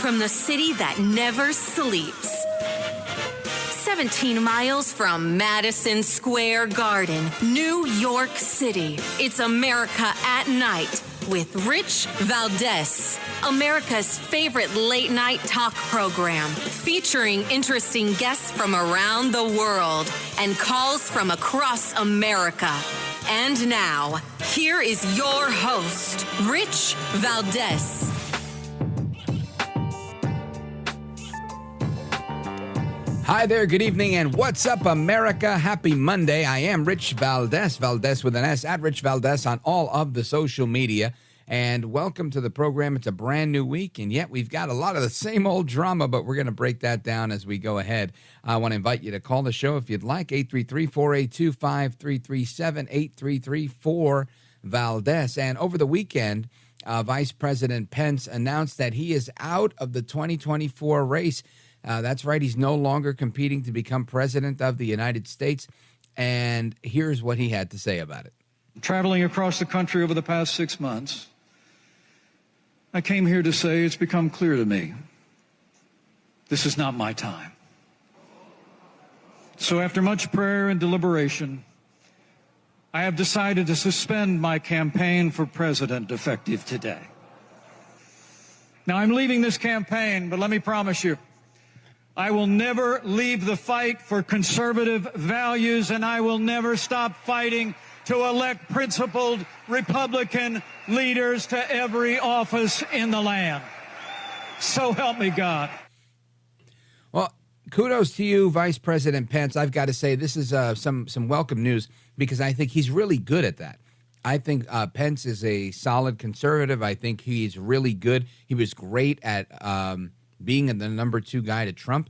from the city that never sleeps. 17 miles from Madison Square Garden, New York City. It's America at Night with Rich Valdez, America's favorite late-night talk program, featuring interesting guests from around the world and calls from across America. And now, here is your host, Rich Valdez. Hi there, good evening, and what's up, America? Happy Monday. I am Rich Valdez, Valdez with an S, at Rich Valdez on all of the social media. And welcome to the program. It's a brand new week, and yet we've got a lot of the same old drama, but we're going to break that down as we go ahead. I want to invite you to call the show if you'd like, 833-482-5337, 833-4-VALDEZ. And over the weekend, Vice President Pence announced that he is out of the 2024 race. That's right. He's no longer competing to become president of the United States. And here's what he had to say about it. Traveling across the country over the past 6 months, I came here to say it's become clear to me this is not my time. So after much prayer and deliberation, I have decided to suspend my campaign for president effective today. Now, I'm leaving this campaign, but let me promise you, I will never leave the fight for conservative values, and I will never stop fighting to elect principled Republican leaders to every office in the land. So help me God. Well, kudos to you, Vice President Pence. I've got to say this is some welcome news because I think he's really good at that. I think Pence is a solid conservative. I think he's really good. He was great at being the number 2 guy to Trump.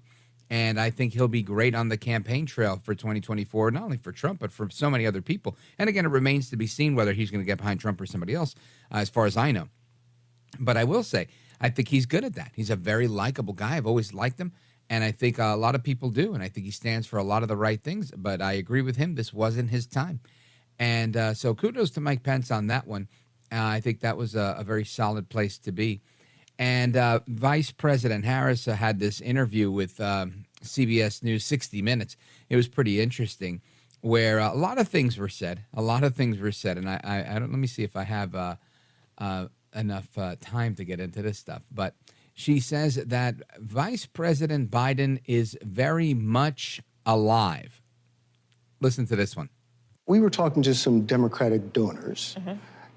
And I think he'll be great on the campaign trail for 2024, not only for Trump, but for so many other people. And again, it remains to be seen whether he's going to get behind Trump or somebody else, as far as I know. But I will say, I think he's good at that. He's a very likable guy. I've always liked him. And I think a lot of people do. And I think he stands for a lot of the right things. But I agree with him. This wasn't his time. And so kudos to Mike Pence on that one. I think that was a very solid place to be. And Vice President Harris had this interview with CBS News 60 Minutes. It was pretty interesting, where a lot of things were said. And I don't. Let me see if I have enough time to get into this stuff. But she says that Vice President Biden is very much alive. Listen to this one. We were talking to some Democratic donors,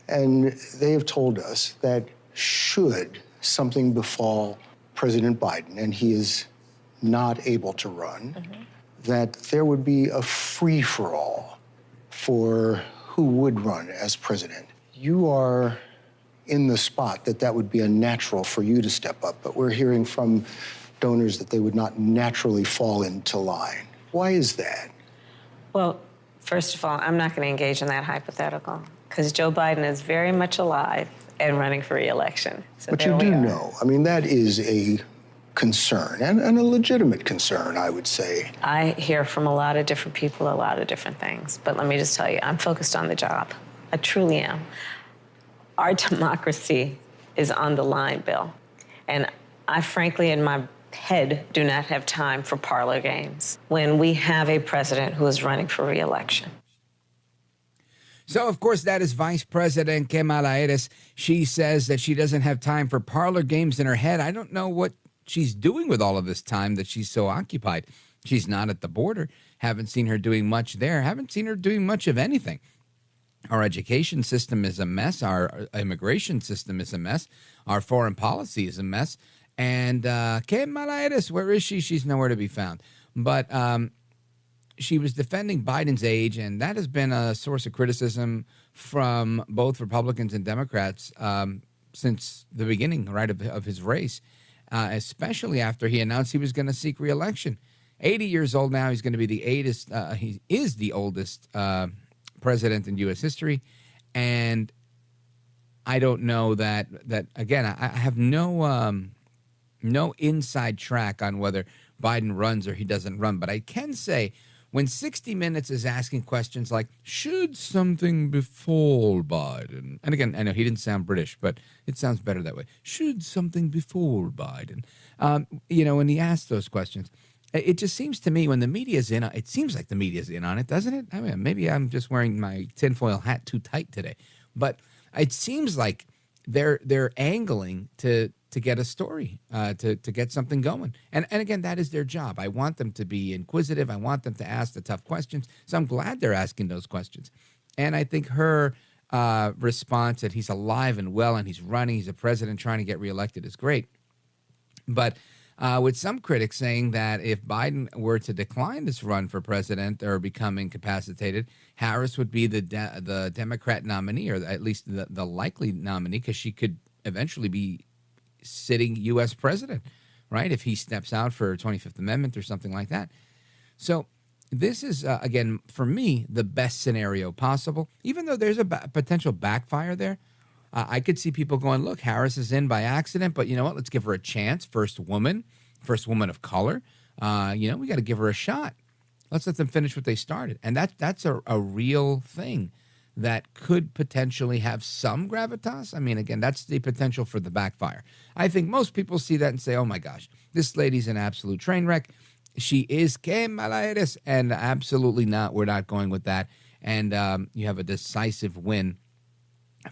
and they have told us that should something befall President Biden and he is not able to run, that there would be a free-for-all for who would run as president. You are in the spot that would be unnatural for you to step up, but we're hearing from donors that they would not naturally fall into line. Why is that? Well, first of all, I'm not going to engage in that hypothetical because Joe Biden is very much alive and running for re-election. So but you do know, I mean, that is a concern and a legitimate concern, I would say. I hear from a lot of different people a lot of different things, but let me just tell you, I'm focused on the job. I truly am. Our democracy is on the line, Bill. And I frankly, in my head, do not have time for parlor games when we have a president who is running for re-election. So, of course, that is Vice President Kamala Harris. She says that she doesn't have time for parlor games in her head. I don't know what she's doing with all of this time that she's so occupied. She's not at the border. Haven't seen her doing much there. Haven't seen her doing much of anything. Our education system is a mess. Our immigration system is a mess. Our foreign policy is a mess. And Kamala Harris, where is she? She's nowhere to be found. But she was defending Biden's age, and that has been a source of criticism from both Republicans and Democrats since the beginning, right, of his race, especially after he announced he was going to seek re-election. 80 years old now. He's going to be the he is the oldest president in U.S. history, and I don't know that again. I have no inside track on whether Biden runs or he doesn't run, but I can say When 60 Minutes is asking questions like, should something befall Biden? And again, I know he didn't sound British, but it sounds better that way. Should something befall Biden? When he asks those questions, it just seems to me when the media's in, it seems like the media's in on it, doesn't it? I mean, maybe I'm just wearing my tinfoil hat too tight today, but it seems like they're angling to get a story, to get something going. And again, that is their job. I want them to be inquisitive. I want them to ask the tough questions. So I'm glad they're asking those questions. And I think her response that he's alive and well and he's running, he's a president trying to get reelected is great. But with some critics saying that if Biden were to decline this run for president or become incapacitated, Harris would be the Democrat nominee, or at least the likely nominee, because she could eventually be sitting U.S. president, right, if he steps out for 25th Amendment or something like that. So this is, again, for me, the best scenario possible, even though there's a potential backfire there. I could see people going, look, Harris is in by accident, but you know what? Let's give her a chance. First woman of color. We got to give her a shot. Let's let them finish what they started. And that's a real thing that could potentially have some gravitas. I mean, again, that's the potential for the backfire. I think most people see that and say, oh my gosh, this lady's an absolute train wreck. She is que mala eres. And absolutely not. We're not going with that. And you have a decisive win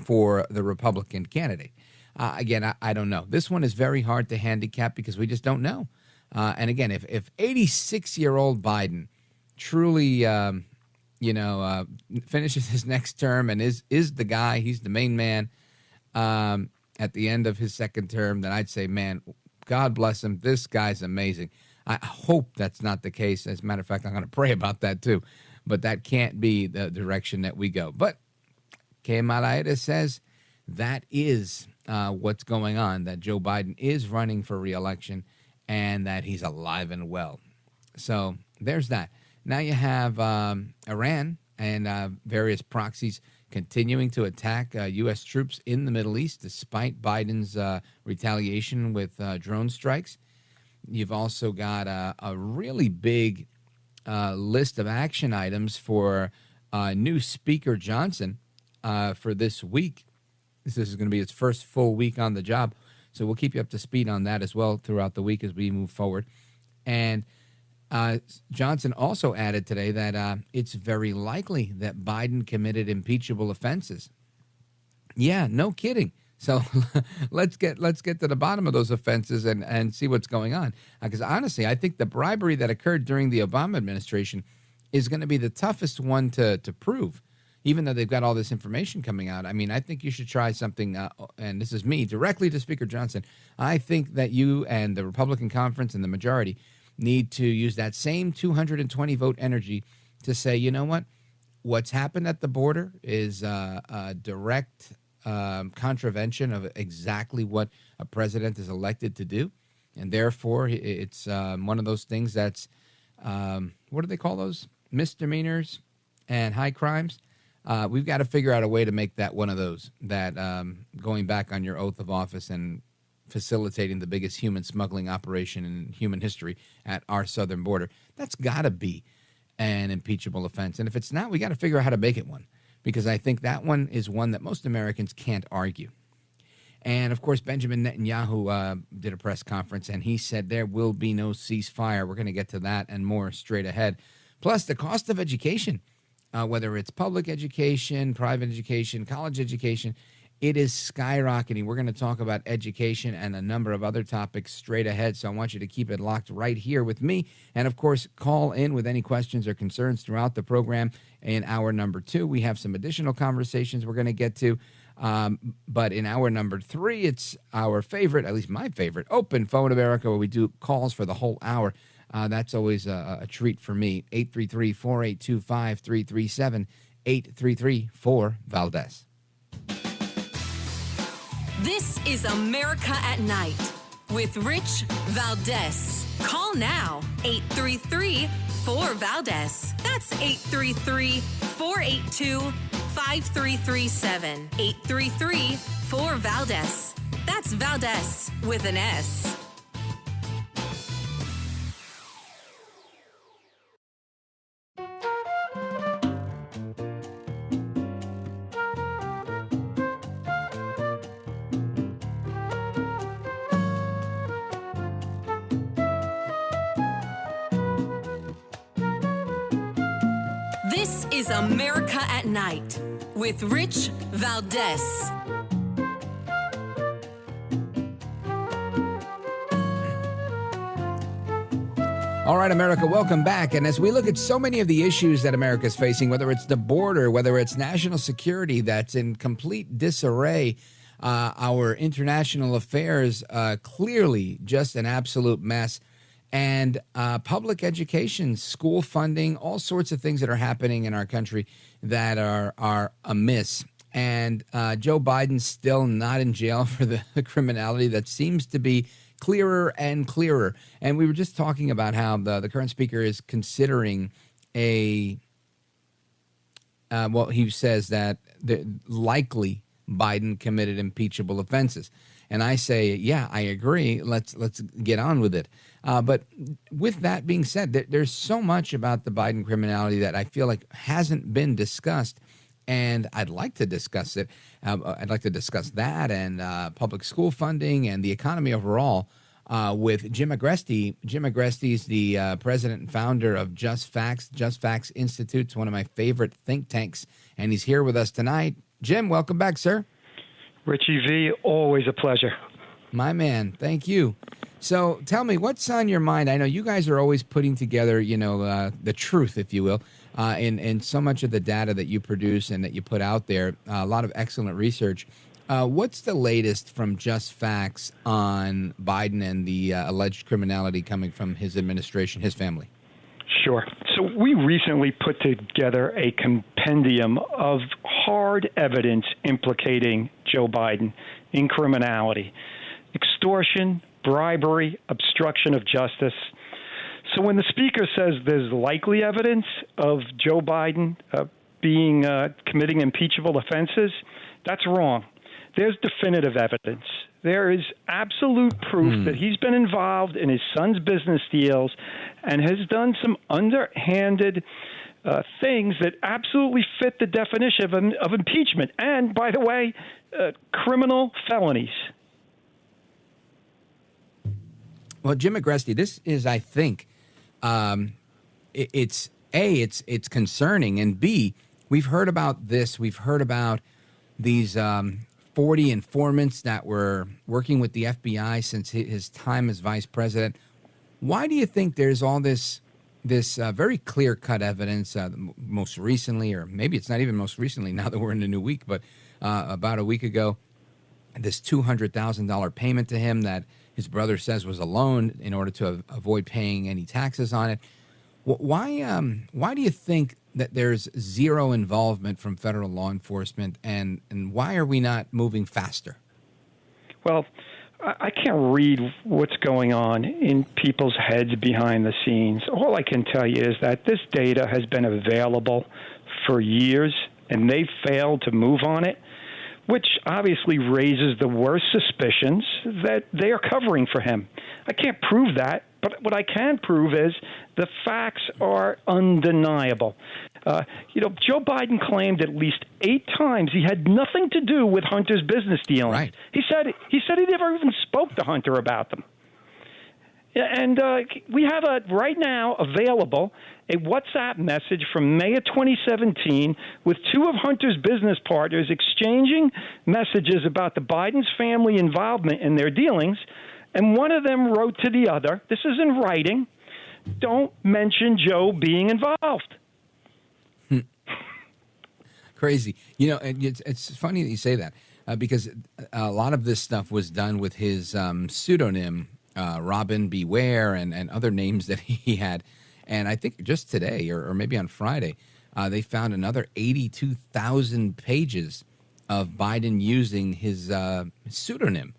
for the Republican candidate. Again, I don't know. This one is very hard to handicap because we just don't know. And again, if 86-year-old Biden truly, finishes his next term and is the guy, he's the main man at the end of his second term, then I'd say, man, God bless him. This guy's amazing. I hope that's not the case. As a matter of fact, I'm going to pray about that too. But that can't be the direction that we go. But que Malaeda says that is what's going on, that Joe Biden is running for re-election and that he's alive and well. So there's that. Now you have Iran and various proxies continuing to attack U.S. troops in the Middle East despite Biden's retaliation with drone strikes. You've also got a really big list of action items for new Speaker Johnson for this week. This is going to be his first full week on the job. So we'll keep you up to speed on that as well throughout the week as we move forward. And Johnson also added today that it's very likely that Biden committed impeachable offenses. Yeah, no kidding. So let's get to the bottom of those offenses and see what's going on. Because honestly, I think the bribery that occurred during the Obama administration is going to be the toughest one to prove, even though they've got all this information coming out. I mean, I think you should try something, and this is me, directly to Speaker Johnson. I think that you and the Republican conference and the majority need to use that same 220-vote energy to say, you know what? What's happened at the border is a direct contravention of exactly what a president is elected to do. And therefore, it's one of those things that's, what do they call those? Misdemeanors and high crimes. We've got to figure out a way to make that one of those, that going back on your oath of office and facilitating the biggest human smuggling operation in human history at our southern border, that's got to be an impeachable offense. And if it's not, we got to figure out how to make it one, because I think that one is one that most Americans can't argue. And, of course, Benjamin Netanyahu did a press conference, and he said there will be no ceasefire. We're going to get to that and more straight ahead. Plus, the cost of education, whether it's public education, private education, college education, it is skyrocketing. We're going to talk about education and a number of other topics straight ahead, so I want you to keep it locked right here with me. And, of course, call in with any questions or concerns throughout the program. In hour number 2, we have some additional conversations we're going to get to. But in hour number 3, it's our favorite, at least my favorite, Open Phone America, where we do calls for the whole hour. That's always a treat for me. 833-482-5337, 833-4-VALDEZ. This is America at Night with Rich Valdez. Call now, 833-4-VALDEZ. That's 833-482-5337, 833-4-VALDEZ. That's Valdez with an S. is America at Night with Rich Valdez. All right, America, welcome back. And as we look at so many of the issues that America is facing, whether it's the border, whether it's national security that's in complete disarray, our international affairs clearly just an absolute mess, and public education, school funding, all sorts of things that are happening in our country that are amiss. And Joe Biden's still not in jail for the criminality that seems to be clearer and clearer. And we were just talking about how the current speaker is considering he says that likely Biden committed impeachable offenses. And I say, yeah, I agree. Let's get on with it. But with that being said, there's so much about the Biden criminality that I feel like hasn't been discussed. And I'd like to discuss it. I'd like to discuss that and public school funding and the economy overall with Jim Agresti. Jim Agresti is the president and founder of Just Facts. Just Facts Institute. It's one of my favorite think tanks. And he's here with us tonight. Jim, welcome back, sir. Richie V, always a pleasure. My man, thank you. So tell me, what's on your mind? I know you guys are always putting together, the truth, if you will, in so much of the data that you produce and that you put out there, a lot of excellent research. What's the latest from Just Facts on Biden and the alleged criminality coming from his administration, his family? Sure. So we recently put together a compendium of hard evidence implicating Joe Biden in criminality, extortion, bribery, obstruction of justice. So when the speaker says there's likely evidence of Joe Biden committing impeachable offenses, that's wrong. There's definitive evidence. There is absolute proof that he's been involved in his son's business deals and has done some underhanded things that absolutely fit the definition of impeachment. And, by the way, criminal felonies. Well, Jim Agresti, this is, I think, it's concerning, and B, we've heard about this. We've heard about these 40 informants that were working with the FBI since his time as vice president. Why do you think there's all this very clear-cut evidence, most recently, or maybe it's not even most recently now that we're in a new week, but about a week ago, this $200,000 payment to him that his brother says was a loan in order to avoid paying any taxes on it. Why do you think that there's zero involvement from federal law enforcement, and why are we not moving faster? Well, I can't read what's going on in people's heads behind the scenes. All I can tell you is that this data has been available for years, and they've failed to move on it, which obviously raises the worst suspicions that they are covering for him. I can't prove that, but what I can prove is the facts are undeniable. Joe Biden claimed at least 8 times he had nothing to do with Hunter's business dealings. Right. He said he never even spoke to Hunter about them. And we have right now available a WhatsApp message from May of 2017 with 2 of Hunter's business partners exchanging messages about the Biden's family involvement in their dealings. And one of them wrote to the other, this is in writing, don't mention Joe being involved. Crazy. And it's funny that you say that because a lot of this stuff was done with his pseudonym, Robin Beware, and other names that he had. And I think just today or maybe on Friday, they found another 82,000 pages of Biden using his pseudonym.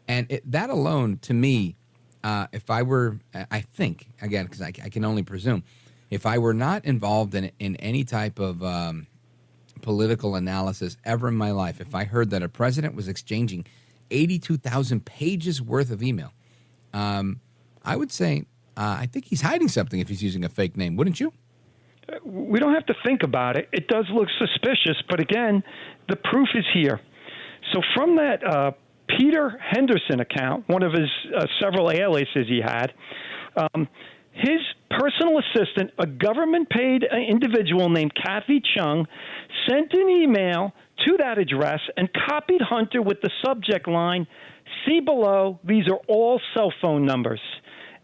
And that alone, to me, if I were, I think, again, because I can only presume, if I were not involved in any type of political analysis ever in my life, if I heard that a president was exchanging 82,000 pages worth of email, I would say I think he's hiding something if he's using a fake name, wouldn't you? We don't have to think about it. It does look suspicious, but again, the proof is here. So from that Peter Henderson account, one of his several aliases he had, his personal assistant, a government-paid individual named Kathy Chung, sent an email to that address and copied Hunter with the subject line, "See below, these are all cell phone numbers."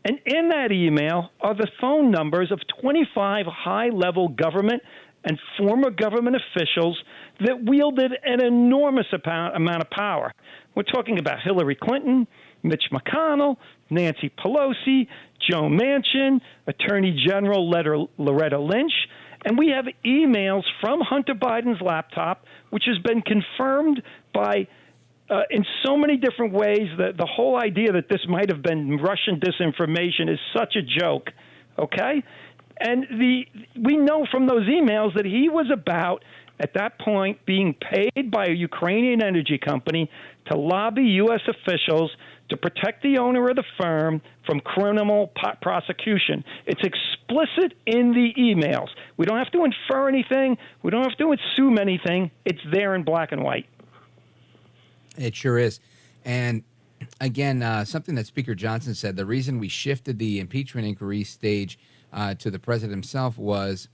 And in that email are the phone numbers of 25 high-level government and former government officials that wielded an enormous amount of power. We're talking about Hillary Clinton, Mitch McConnell, Nancy Pelosi, Joe Manchin, Attorney General Loretta Lynch, and we have emails from Hunter Biden's laptop, which has been confirmed by in so many different ways that the whole idea that this might have been Russian disinformation is such a joke, okay? And we know from those emails that he was about, at that point, being paid by a Ukrainian energy company to lobby U.S. officials to protect the owner of the firm from criminal prosecution. It's explicit in the emails. We don't have to infer anything. We don't have to assume anything. It's there in black and white. It sure is. And again, something that Speaker Johnson said, the reason we shifted the impeachment inquiry stage to the president himself was,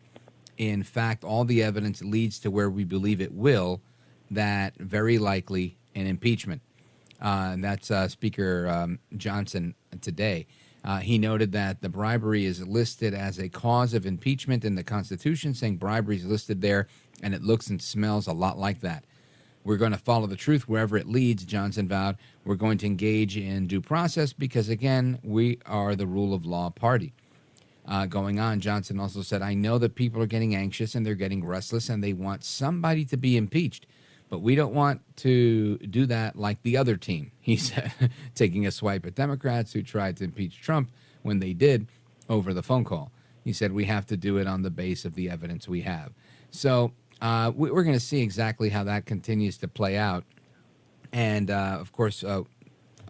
in fact, all the evidence leads to where we believe it will, that very likely an impeachment. And that's Speaker Johnson today. He noted that the bribery is listed as a cause of impeachment in the Constitution, saying bribery is listed there, and it looks and smells a lot like that. We're going to follow the truth wherever it leads, Johnson vowed. We're going to engage in due process because, again, we are the rule of law party. Going on, Johnson also said, I know that people are getting anxious and they're getting restless and they want somebody to be impeached. But we don't want to do that like the other team, he said, taking a swipe at Democrats who tried to impeach Trump when they did over the phone call. He said we have to do it on the base of the evidence we have. So we're going to see exactly how that continues to play out. And, of course,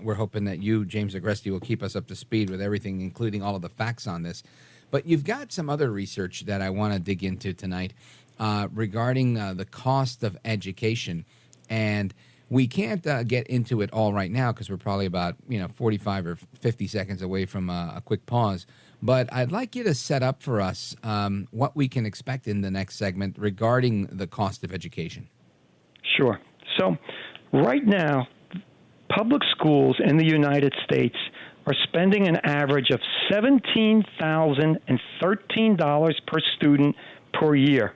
we're hoping that you, James Agresti, will keep us up to speed with everything, including all of the facts on this. But you've got some other research that I want to dig into tonight regarding the cost of education. And we can't get into it all right now because we're probably about 45 or 50 seconds away from a quick pause. But I'd like you to set up for us what we can expect in the next segment regarding the cost of education. Sure. So right now, public schools in the United States are spending an average of $17,013 per student per year.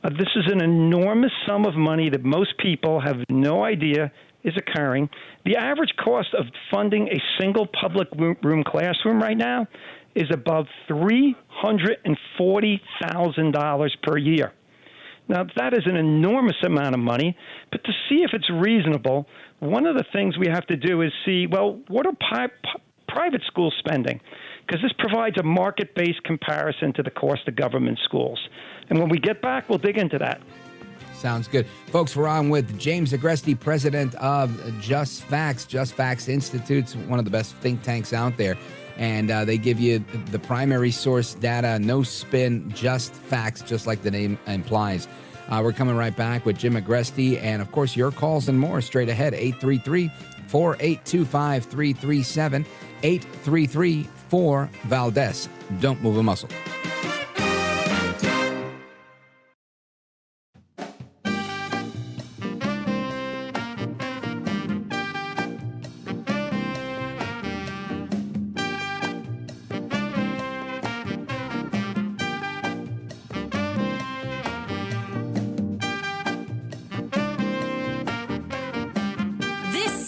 This is an enormous sum of money that most people have no idea is occurring. The average cost of funding a single public room classroom right now is above $340,000 per year. Now, that is an enormous amount of money, but to see if it's reasonable, one of the things we have to do is see, well, what are private schools spending? Because this provides a market-based comparison to the cost of government schools. And when we get back, we'll dig into that. Sounds good. Folks, we're on with James Agresti, president of Just Facts. Just Facts Institute's one of the best think tanks out there. And they give you the primary source data, no spin, just facts, just like the name implies. We're coming right back with Jim Agresti. And, of course, your calls and more straight ahead, 833-482-5337, 833-4-VALDEZ. Don't move a muscle.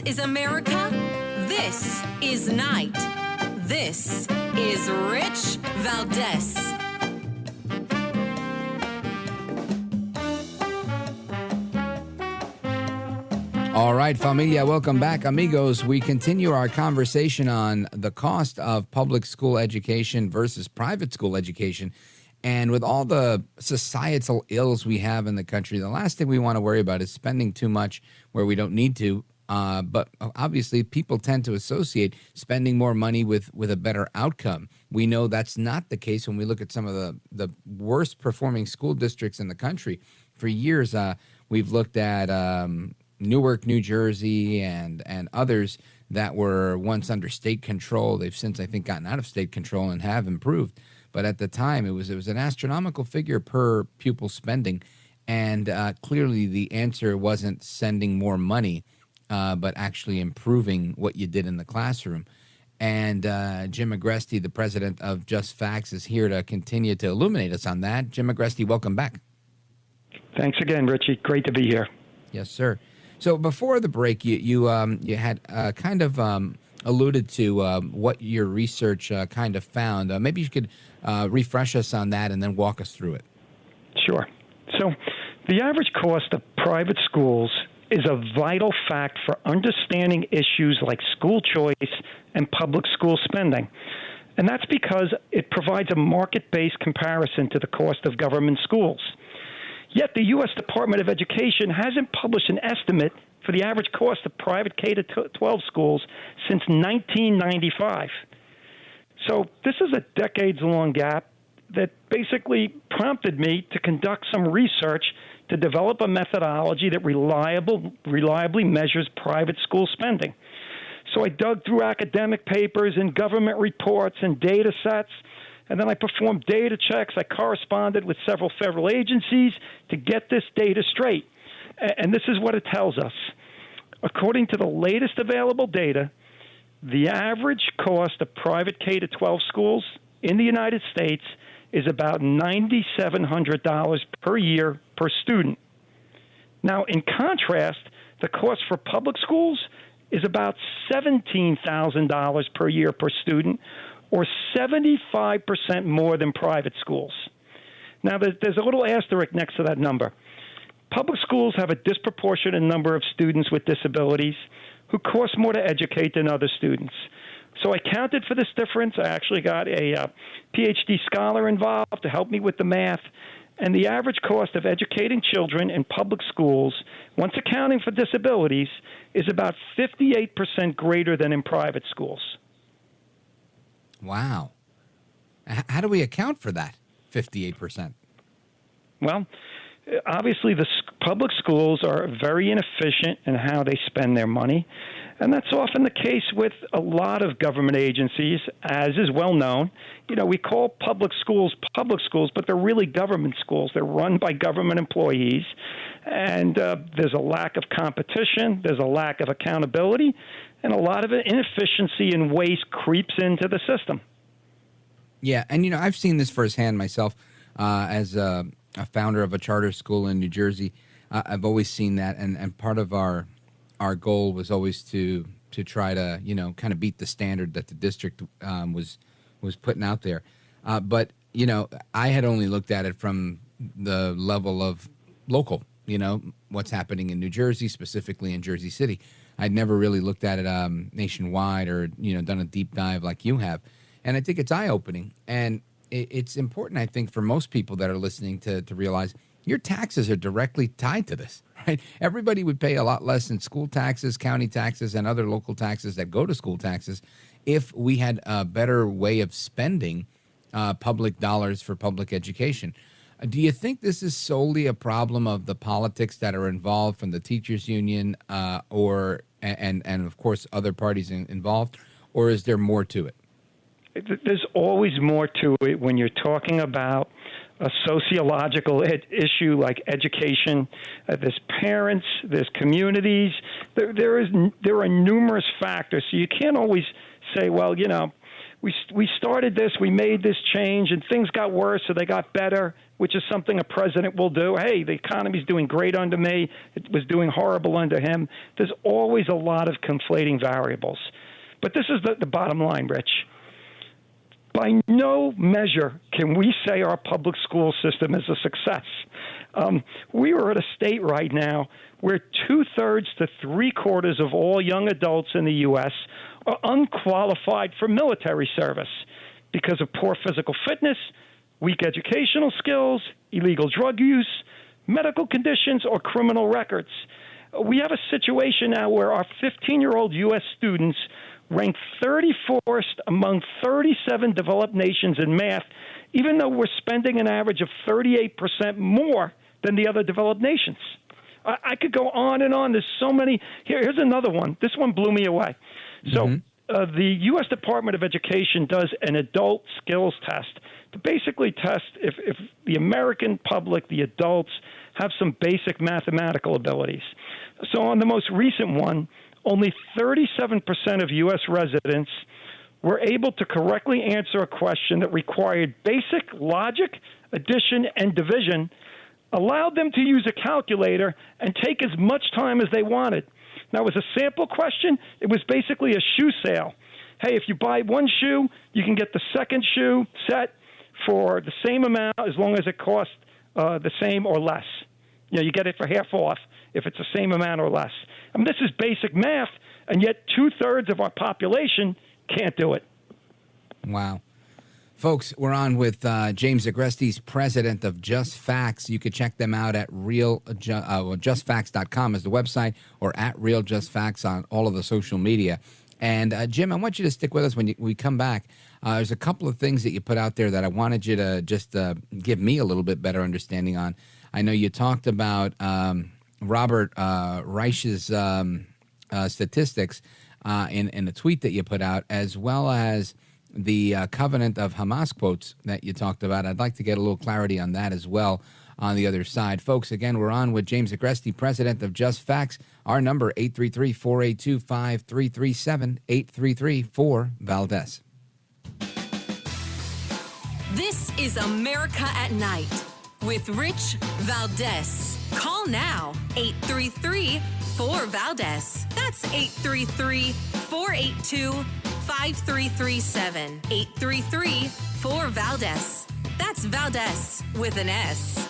Is America. This is Night. This is Rich Valdez. All right, familia, welcome back, amigos. We continue our conversation on the cost of public school education versus private school education. And with all the societal ills we have in the country, the last thing we want to worry about is spending too much where we don't need to. But obviously, people tend to associate spending more money with a better outcome. We know that's not the case when we look at some of the worst performing school districts in the country. For years, we've looked at Newark, New Jersey, and others that were once under state control. They've since, I think, gotten out of state control and have improved. But at the time, it was an astronomical figure per pupil spending. And clearly the answer wasn't sending more money, but actually improving what you did in the classroom. And Jim Agresti, the president of Just Facts, is here to continue to illuminate us on that. Jim Agresti, welcome back. Thanks again, Richie. Great to be here. Yes, sir. So before the break, you had kind of alluded to what your research kind of found. Maybe you could refresh us on that and then walk us through it. Sure. So the average cost of private schools is a vital fact for understanding issues like school choice and public school spending. And that's because it provides a market-based comparison to the cost of government schools. Yet the U.S. Department of Education hasn't published an estimate for the average cost of private K-12 schools since 1995. So this is a decades-long gap that basically prompted me to conduct some research to develop a methodology that reliably measures private school spending. So I dug through academic papers and government reports and data sets, and then I performed data checks. I corresponded with several federal agencies to get this data straight. And this is what it tells us. According to the latest available data, the average cost of private K-12 schools in the United States is about $9,700 per year per student. Now, in contrast, the cost for public schools is about $17,000 per year per student, or 75% more than private schools. Now, there's a little asterisk next to that number. Public schools have a disproportionate number of students with disabilities who cost more to educate than other students. So I counted for this difference. I actually got a PhD scholar involved to help me with the math. And the average cost of educating children in public schools, once accounting for disabilities, is about 58% greater than in private schools. Wow. How do we account for that 58%? Well, obviously the public schools are very inefficient in how they spend their money. And that's often the case with a lot of government agencies, as is well known. You know, we call public schools, but they're really government schools. They're run by government employees. And there's a lack of competition. There's a lack of accountability. And a lot of inefficiency and waste creeps into the system. Yeah, and, you know, I've seen this firsthand myself as a founder of a charter school in New Jersey. I've always seen that, and part of our goal was always to try to, you know, kind of beat the standard that the district was putting out there. But, you know, I had only looked at it from the level of local, you know, what's happening in New Jersey, specifically in Jersey City. I'd never really looked at it nationwide or, you know, done a deep dive like you have. And I think it's eye-opening. And it's important, I think, for most people that are listening to realize your taxes are directly tied to this, right? Everybody would pay a lot less in school taxes, county taxes, and other local taxes that go to school taxes if we had a better way of spending public dollars for public education. Do you think this is solely a problem of the politics that are involved from the teachers union and of course other parties involved, or is there more to it? There's always more to it when you're talking about a sociological issue like education. There's parents, there's communities. There are numerous factors. So you can't always say, well, you know, we started this, we made this change, and things got worse, so they got better, which is something a president will do. Hey, the economy's doing great under me. It was doing horrible under him. There's always a lot of conflating variables. But this is the bottom line, Rich. By no measure can we say our public school system is a success. We are at a state right now where 2/3 to 3/4 of all young adults in the U.S. are unqualified for military service because of poor physical fitness, weak educational skills, illegal drug use, medical conditions, or criminal records. We have a situation now where our 15-year-old U.S. students rank 34th among 37 developed nations in math, even though we're spending an average of 38% more than the other developed nations. I could go on and on. There's so many. Here's another one. This one blew me away. So the U.S. Department of Education does an adult skills test to basically test if the American public, the adults, have some basic mathematical abilities. So on the most recent one, only 37% of U.S. residents were able to correctly answer a question that required basic logic, addition, and division, allowed them to use a calculator and take as much time as they wanted. Now, as a sample question, it was basically a shoe sale. Hey, if you buy one shoe, you can get the second shoe set for the same amount as long as it costs the same or less. You get it for half off if it's the same amount or less. I mean, this is basic math, and yet 2/3 of our population can't do it. Wow. Folks, we're on with James Agresti. He's president of Just Facts. You could check them out at justfacts.com is the website, or at RealJustFacts on all of the social media. And, Jim, I want you to stick with us when we come back. There's a couple of things that you put out there that I wanted you to just give me a little bit better understanding on. I know you talked about Robert Reich's statistics in a tweet that you put out, as well as the covenant of Hamas quotes that you talked about. I'd like to get a little clarity on that as well on the other side. Folks, again, we're on with James Agresti, president of Just Facts. Our number, 833-482-5337, 833-4-VALDEZ. This is America at Night with Rich Valdez. Call now, 833-4-VALDEZ. That's 833-482-5337. 833-4-VALDEZ. That's Valdez with an S.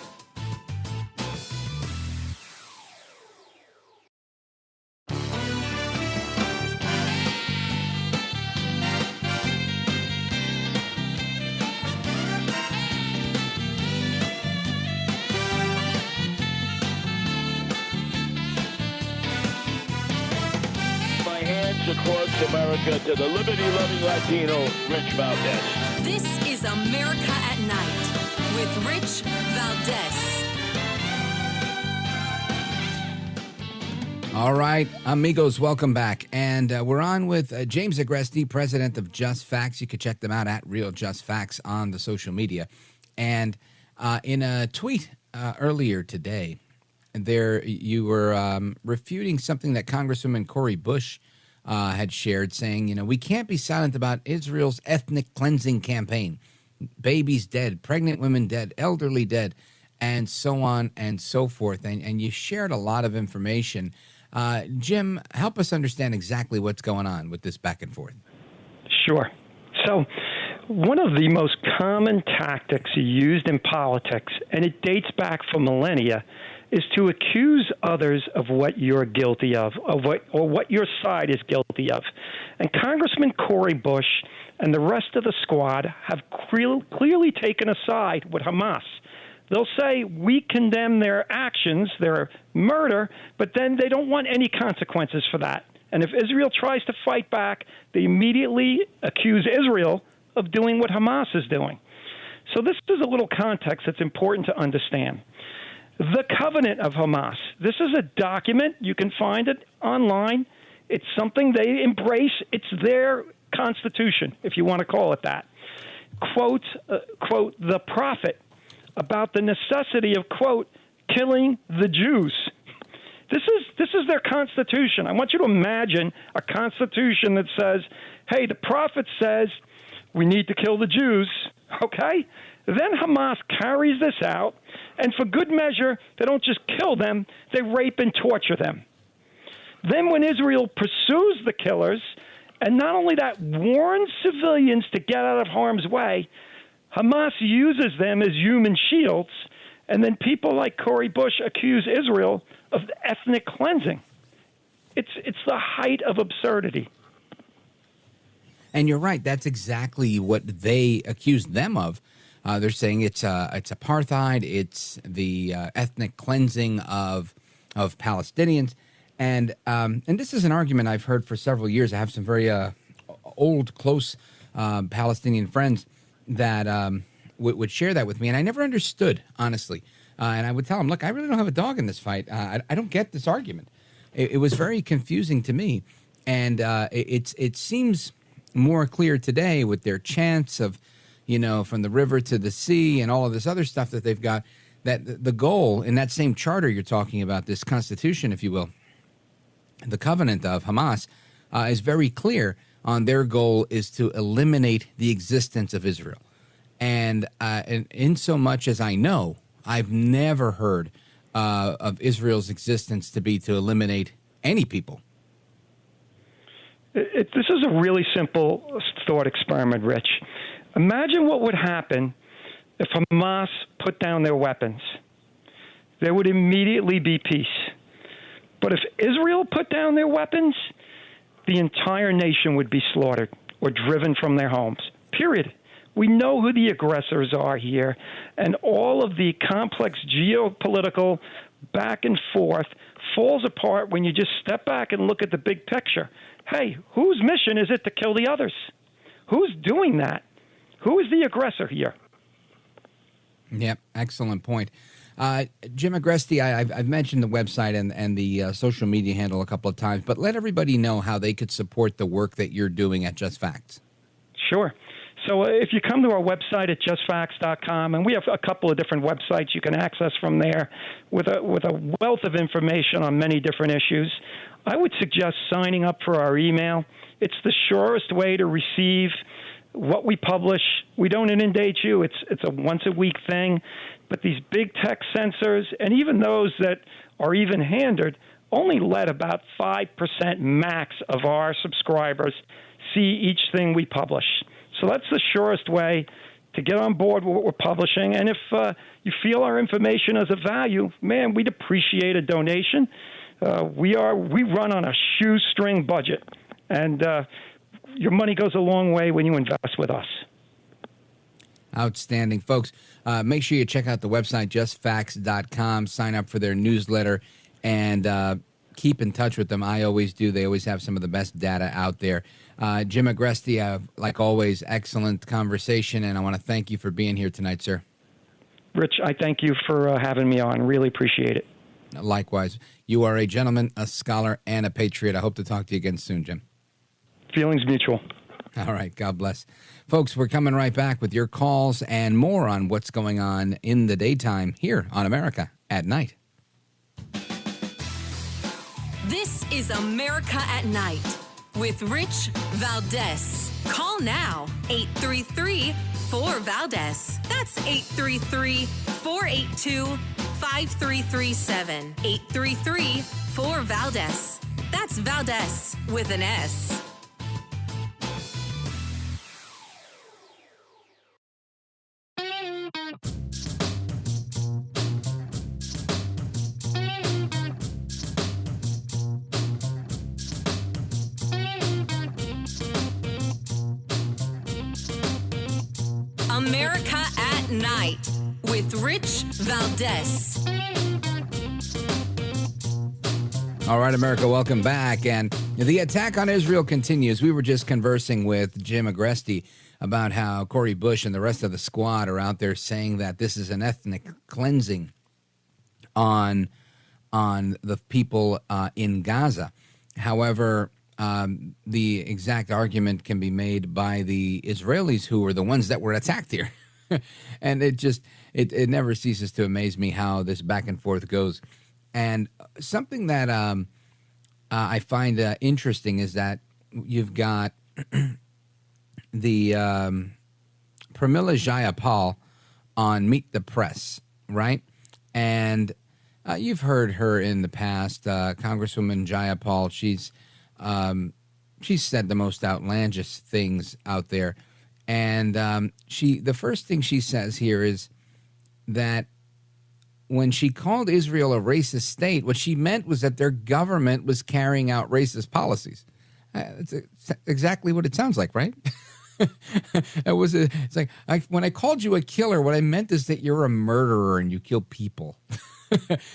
Across America to the liberty-loving Latino, Rich Valdez. This is America at Night with Rich Valdez. All right, amigos, welcome back. And we're on with James Agresti, president of Just Facts. You can check them out at Real Just Facts on the social media. And in a tweet earlier today, you were refuting something that Congresswoman Cori Bush had shared, saying, we can't be silent about Israel's ethnic cleansing campaign. Babies dead, pregnant women dead, elderly dead, and so on and so forth. And you shared a lot of information. Jim, help us understand exactly what's going on with this back and forth. Sure. So one of the most common tactics used in politics, and it dates back for millennia, is to accuse others of what you're guilty of what your side is guilty of. And Congressman Cori Bush and the rest of the squad have clearly taken a side with Hamas. They'll say, we condemn their actions, their murder, but then they don't want any consequences for that. And if Israel tries to fight back, they immediately accuse Israel of doing what Hamas is doing. So this is a little context that's important to understand. The Covenant of Hamas. This is a document. You can find it online. It's something they embrace. It's their constitution, if you want to call it that. Quote the prophet about the necessity of, quote, killing the Jews. This is their constitution. I want you to imagine a constitution that says, hey, the prophet says we need to kill the Jews, okay? Then Hamas carries this out, and for good measure, they don't just kill them, they rape and torture them. Then when Israel pursues the killers, and not only that, warns civilians to get out of harm's way, Hamas uses them as human shields, and then people like Cori Bush accuse Israel of ethnic cleansing. It's the height of absurdity. And you're right. That's exactly what they accuse them of. They're saying it's apartheid. It's the ethnic cleansing of Palestinians, and this is an argument I've heard for several years. I have some very old, close Palestinian friends that would share that with me, and I never understood, honestly. And I would tell them, look, I really don't have a dog in this fight. I don't get this argument. It was very confusing to me. And it seems more clear today with their chants of, from the river to the sea and all of this other stuff that they've got, that the goal in that same charter you're talking about, this constitution, if you will, the covenant of Hamas, is very clear on their goal is to eliminate the existence of Israel. And in so much as I know, I've never heard of Israel's existence to be to eliminate any people. This is a really simple thought experiment, Rich. Imagine what would happen if Hamas put down their weapons. There would immediately be peace. But if Israel put down their weapons, the entire nation would be slaughtered or driven from their homes, period. We know who the aggressors are here, and all of the complex geopolitical back and forth falls apart when you just step back and look at the big picture. Hey, whose mission is it to kill the others? Who's doing that? Who is the aggressor here? Yep, excellent point. Jim Agresti, I've mentioned the website and the social media handle a couple of times, but let everybody know how they could support the work that you're doing at Just Facts. Sure. So if you come to our website at justfacts.com, and we have a couple of different websites you can access from there with a wealth of information on many different issues, I would suggest signing up for our email. It's the surest way to receive what we publish. We don't inundate you. It's a once-a-week thing. But these big tech censors, and even those that are even-handed, only let about 5% max of our subscribers see each thing we publish. So that's the surest way to get on board with what we're publishing. And if you feel our information is of value, man, we'd appreciate a donation. We run on a shoestring budget, and your money goes a long way when you invest with us. Outstanding, folks. Make sure you check out the website, justfacts.com. Sign up for their newsletter and keep in touch with them. I always do. They always have some of the best data out there. Jim Agresti, like always, excellent conversation, and I want to thank you for being here tonight, sir. Rich, I thank you for having me on. Really appreciate it. Likewise. You are a gentleman, a scholar, and a patriot. I hope to talk to you again soon, Jim. Feelings mutual. All right. God bless. Folks, we're coming right back with your calls and more on what's going on in the daytime here on America at Night. This is America at Night with Rich Valdez. Call now, 833-4-VALDEZ. That's 833-482-5337. 833-4-VALDEZ. That's Valdez with an S. America at Night with Rich Valdez. All right, America, welcome back. And the attack on Israel continues. We were just conversing with Jim Agresti about how Cori Bush and the rest of the squad are out there saying that this is an ethnic cleansing on the people in Gaza. However, the exact argument can be made by the Israelis, who are the ones that were attacked here. And it never ceases to amaze me how this back and forth goes. And something that I find interesting is that you've got the Pramila Jayapal on Meet the Press, right? And you've heard her in the past, Congresswoman Jayapal. She's said the most outlandish things out there. And the first thing she says here is that when she called Israel a racist state, what she meant was that their government was carrying out racist policies. It's exactly what it sounds like, right? It's like when I called you a killer, what I meant is that you're a murderer and you kill people.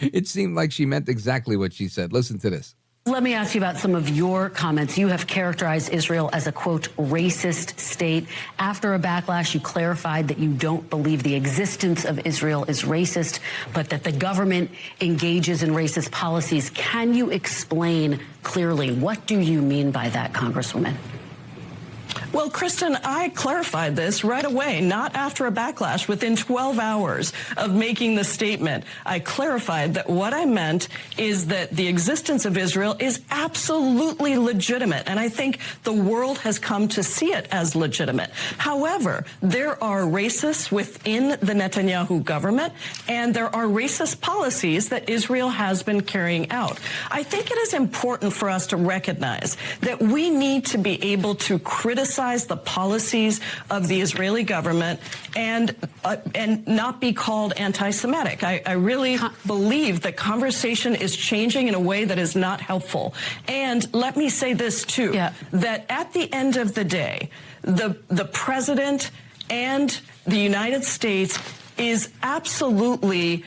It seemed like she meant exactly what she said. Listen to this. Let me ask you about some of your comments. You have characterized Israel as a, quote, racist state. After a backlash, you clarified that you don't believe the existence of Israel is racist, but that the government engages in racist policies. Can you explain clearly what do you mean by that, Congresswoman? Well, Kristen, I clarified this right away, not after a backlash. Within 12 hours of making the statement, I clarified that what I meant is that the existence of Israel is absolutely legitimate, and I think the world has come to see it as legitimate. However, there are racists within the Netanyahu government, and there are racist policies that Israel has been carrying out. I think it is important for us to recognize that we need to be able to criticize the policies of the Israeli government and not be called anti-Semitic. I really believe that conversation is changing in a way that is not helpful. And let me say this too, that at the end of the day, the president and the United States is absolutely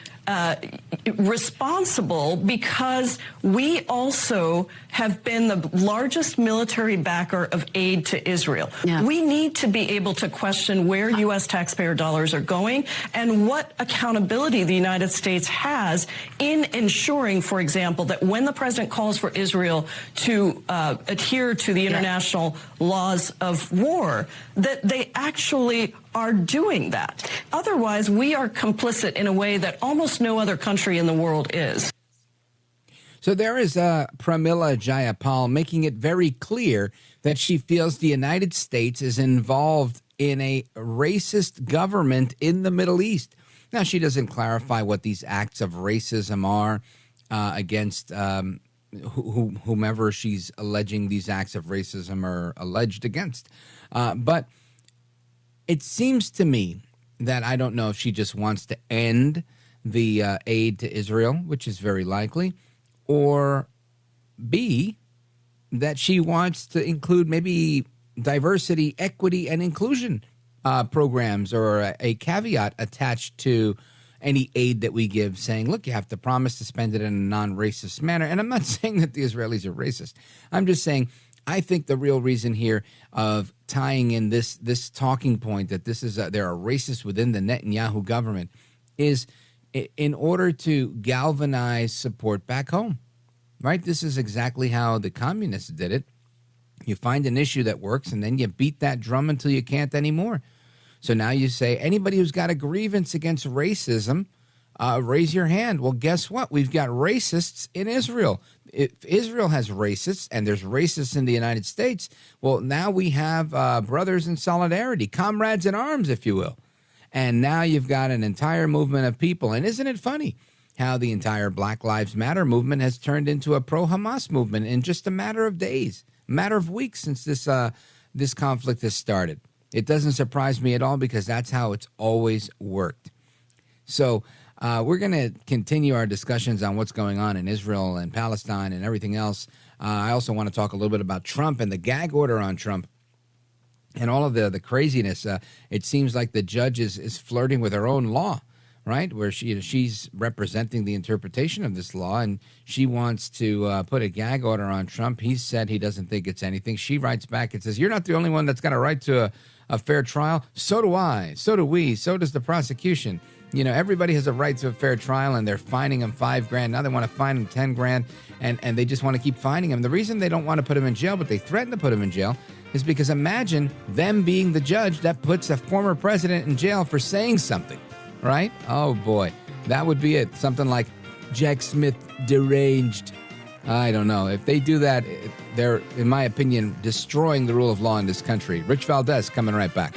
responsible because we also have been the largest military backer of aid to Israel. We need to be able to question where U.S. taxpayer dollars are going and what accountability the United States has in ensuring, for example, that when the president calls for Israel to adhere to the international laws of war, that they actually are doing that. Otherwise, we are complicit in a way that almost no other country in the world is. So there is Pramila Jayapal making it very clear that she feels the United States is involved in a racist government in the Middle East. Now, she doesn't clarify what these acts of racism are against whomever she's alleging these acts of racism are alleged against. But it seems to me that I don't know if she just wants to end the aid to Israel, which is very likely, or B, that she wants to include maybe diversity, equity, and inclusion programs or a caveat attached to any aid that we give saying, look, you have to promise to spend it in a non-racist manner. And I'm not saying that the Israelis are racist. I'm just saying I think the real reason here of tying in this talking point that this is there are racists within the Netanyahu government is in order to galvanize support back home, right? This is exactly how the communists did it. You find an issue that works, and then you beat that drum until you can't anymore. So now you say, anybody who's got a grievance against racism, raise your hand. Well, guess what? We've got racists in Israel. If Israel has racists and there's racists in the United States, well, now we have brothers in solidarity, comrades in arms, if you will. And now you've got an entire movement of people. And isn't it funny how the entire Black Lives Matter movement has turned into a pro-Hamas movement in just a matter of days, a matter of weeks since this conflict has started? It doesn't surprise me at all because that's how it's always worked. So we're going to continue our discussions on what's going on in Israel and Palestine and everything else. I also want to talk a little bit about Trump and the gag order on Trump and all of the craziness. It seems like the judge is flirting with her own law, right, where she's representing the interpretation of this law, and she wants to put a gag order on Trump. He said he doesn't think it's anything. She writes back and says, you're not the only one that's got a right to a fair trial. So do I. So do we. So does the prosecution. You know, everybody has a right to a fair trial, and they're fining him $5,000. Now they want to fine him $10,000, and they just want to keep fining him. The reason they don't want to put him in jail, but they threaten to put him in jail, is because imagine them being the judge that puts a former president in jail for saying something, right? Oh, boy. That would be it. Something like Jack Smith deranged. I don't know. If they do that, they're, in my opinion, destroying the rule of law in this country. Rich Valdez coming right back.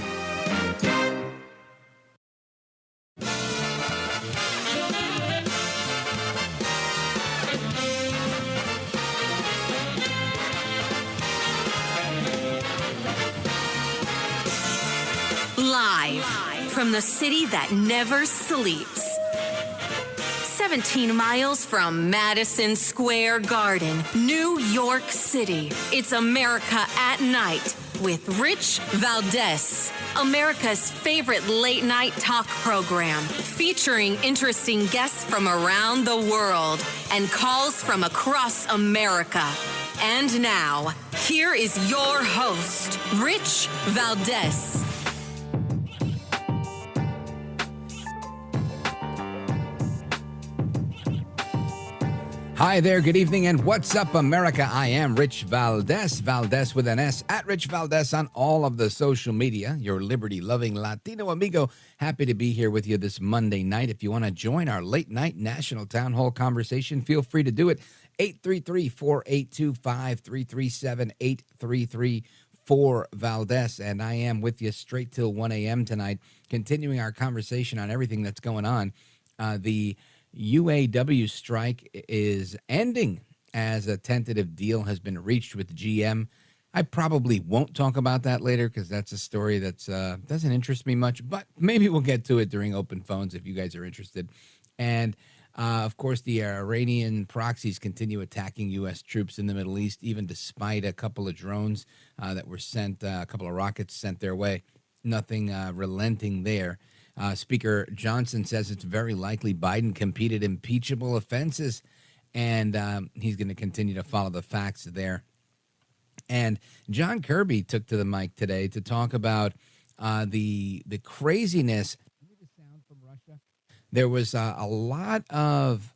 Live from the city that never sleeps. 17 miles from Madison Square Garden, New York City. It's America at Night with Rich Valdez, America's favorite late night talk program, featuring interesting guests from around the world. and calls from across America. And now, here is your host, Rich Valdez. Hi there, good evening, and what's up, America? I am Rich Valdez, Valdez with an S, at Rich Valdez on all of the social media, your liberty-loving Latino amigo. Happy to be here with you this Monday night. If you want to join our late-night national town hall conversation, feel free to do it. 833-482-5337, 833-4Valdez, and I am with you straight till 1 a.m. tonight, continuing our conversation on everything that's going on. The UAW strike is ending as a tentative deal has been reached with GM. I probably won't talk about that later because that's a story that doesn't interest me much, but maybe we'll get to it during open phones if you guys are interested. And, of course, the Iranian proxies continue attacking U.S. troops in the Middle East, even despite a couple of drones that were sent, a couple of rockets sent their way. Nothing relenting there. Speaker Johnson says it's very likely Biden committed impeachable offenses, and he's going to continue to follow the facts there. And John Kirby took to the mic today to talk about the craziness. There was a lot of